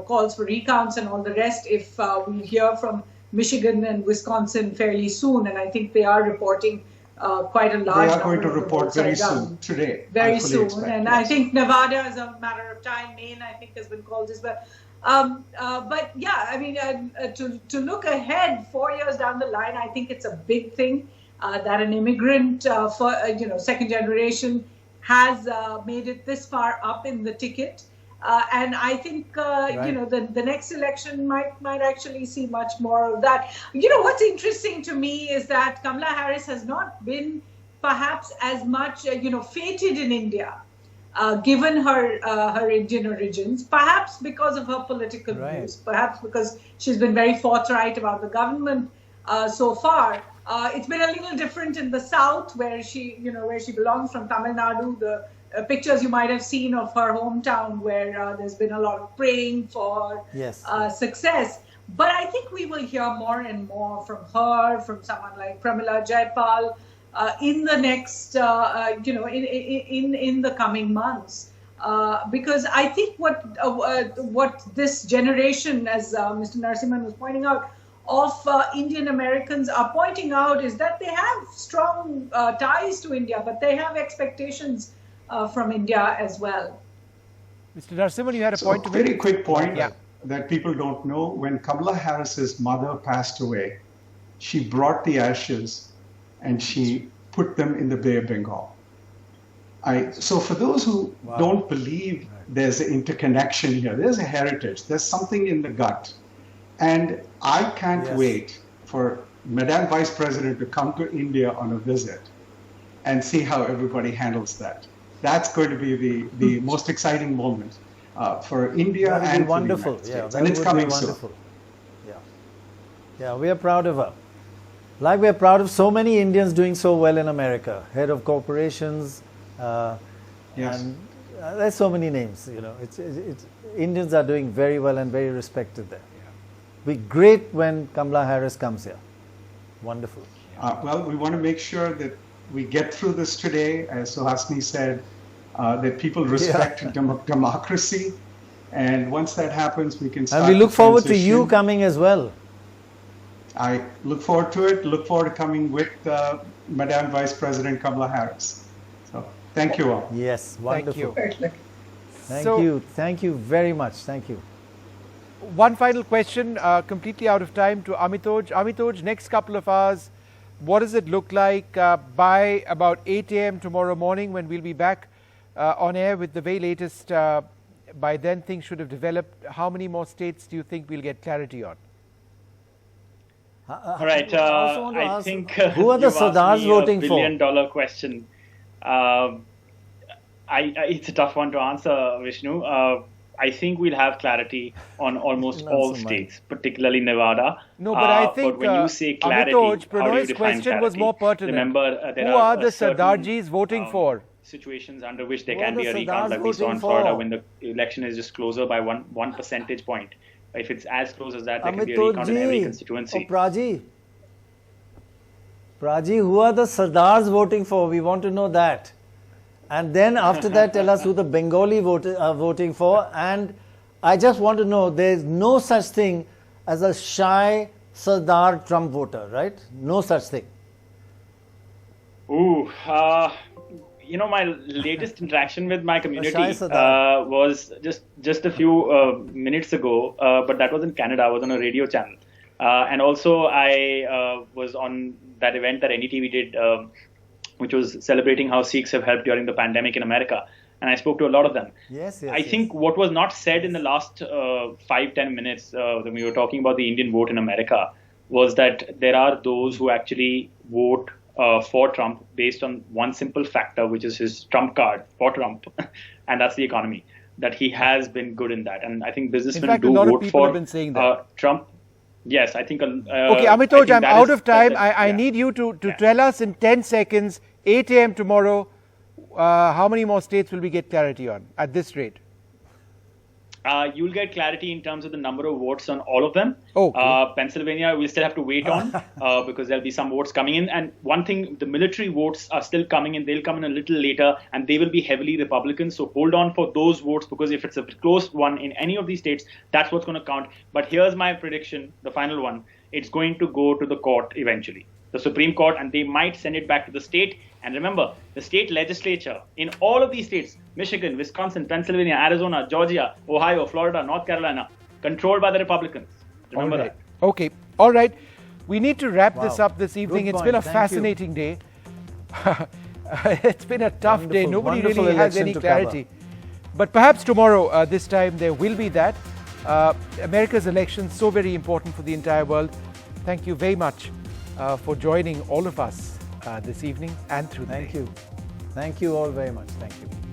calls for recounts and all the rest, if we hear from Michigan and Wisconsin fairly soon. And I think they are reporting quite a large number. They are going to report very soon, today. Very soon. And I think Nevada, as a matter of time, Maine, I think, has been called as well. But yeah, I mean, to look ahead 4 years down the line, I think it's a big thing that an immigrant, second generation, has made it this far up in the ticket. And I think, the next election might actually see much more of that. What's interesting to me is that Kamala Harris has not been perhaps as much, feted in India, given her Indian origins, perhaps because of her political views, perhaps because she's been very forthright about the government so far. It's been a little different in the South, where she belongs, from Tamil Nadu. The pictures you might have seen of her hometown, where there's been a lot of praying for success. But I think we will hear more and more from her, from someone like Pramila Jayapal, in the next, in the coming months, because I think what this generation, as Mr. Narasimhan was pointing out, of Indian Americans are pointing out, is that they have strong ties to India, but they have expectations from India as well. Mr. Narasimhan, you had a point to make. Very quick point that people don't know. When Kamala Harris's mother passed away, she brought the ashes and she put them in the Bay of Bengal. So for those who don't believe there's an interconnection here, there's a heritage, there's something in the gut. And I can't wait for Madam Vice President to come to India on a visit and see how everybody handles that. That's going to be the most exciting moment for India and for the United States. And it's coming soon. Yeah, we are proud of her. Like we are proud of so many Indians doing so well in America, head of corporations, and there's so many names. It's Indians are doing very well and very respected there. Be great when Kamala Harris comes here. Wonderful. Well, we want to make sure that we get through this today, as Suhasini said, that people respect democracy. And once that happens, we can start. And we look forward to you coming as well. I look forward to it. Look forward to coming with Madam Vice President Kamala Harris. So thank you all. Yes, wonderful. Thank you. Thank you very much. Thank you. One final question, completely out of time, to Amitoj. Amitoj, next couple of hours, what does it look like by about 8 a.m. tomorrow morning, when we'll be back on air with the very latest? By then, things should have developed. How many more states do you think we'll get clarity on? All right. I think who are the Sardars voting for? $1 billion question. It's a tough one to answer, Vishnu. I think we'll have clarity on almost all states, particularly Nevada. No, but I think but when you say clarity, Amitoj, how do you Prannoy's define question clarity? was more pertinent. Remember, there who are the Sardarjis voting for? Situations under which there can be a recount, like we saw in Florida, when the election is just closer by one percentage point. If it's as close as that, there can be a recount in every constituency. Praji, who are the Sardars voting for? We want to know that. And then after that, tell us who the Bengali are voting for. And I just want to know, there's no such thing as a shy Sardar Trump voter, right? No such thing. Ooh, my latest interaction with my community was just a few minutes ago, but that was in Canada. I was on a radio channel. And also I was on that event that NDTV did, which was celebrating how Sikhs have helped during the pandemic in America. And I spoke to a lot of them. I think what was not said in the last 5-10 minutes when we were talking about the Indian vote in America was that there are those who actually vote for Trump based on one simple factor, which is his Trump card for Trump, and that's the economy. that he has been good in that. And I think In businessmen fact, a do lot of vote people for have been saying that. Trump. Yes, I think. Okay, Amitoj, I'm out of time. I need you to tell us in 10 seconds, 8 a.m. tomorrow, how many more states will we get clarity on at this rate? You'll get clarity in terms of the number of votes on all of them. Okay. Pennsylvania, we'll still have to wait on because there'll be some votes coming in. And one thing, the military votes are still coming in. They'll come in a little later, and they will be heavily Republican. So hold on for those votes, because if it's a close one in any of these states, that's what's going to count. But here's my prediction, the final one. It's going to go to the court eventually, the Supreme Court, and they might send it back to the state. And remember, the state legislature in all of these states, Michigan, Wisconsin, Pennsylvania, Arizona, Georgia, Ohio, Florida, North Carolina, controlled by the Republicans. Remember that. Okay. All right. We need to wrap this up this evening. It's been a Thank fascinating day. It's been a tough day. Nobody Wonderful really has election any to clarity. But perhaps tomorrow, this time, there will be that. America's election, so very important for the entire world. Thank you very much for joining all of us this evening and through the day. Thank you. Thank you all very much. Thank you.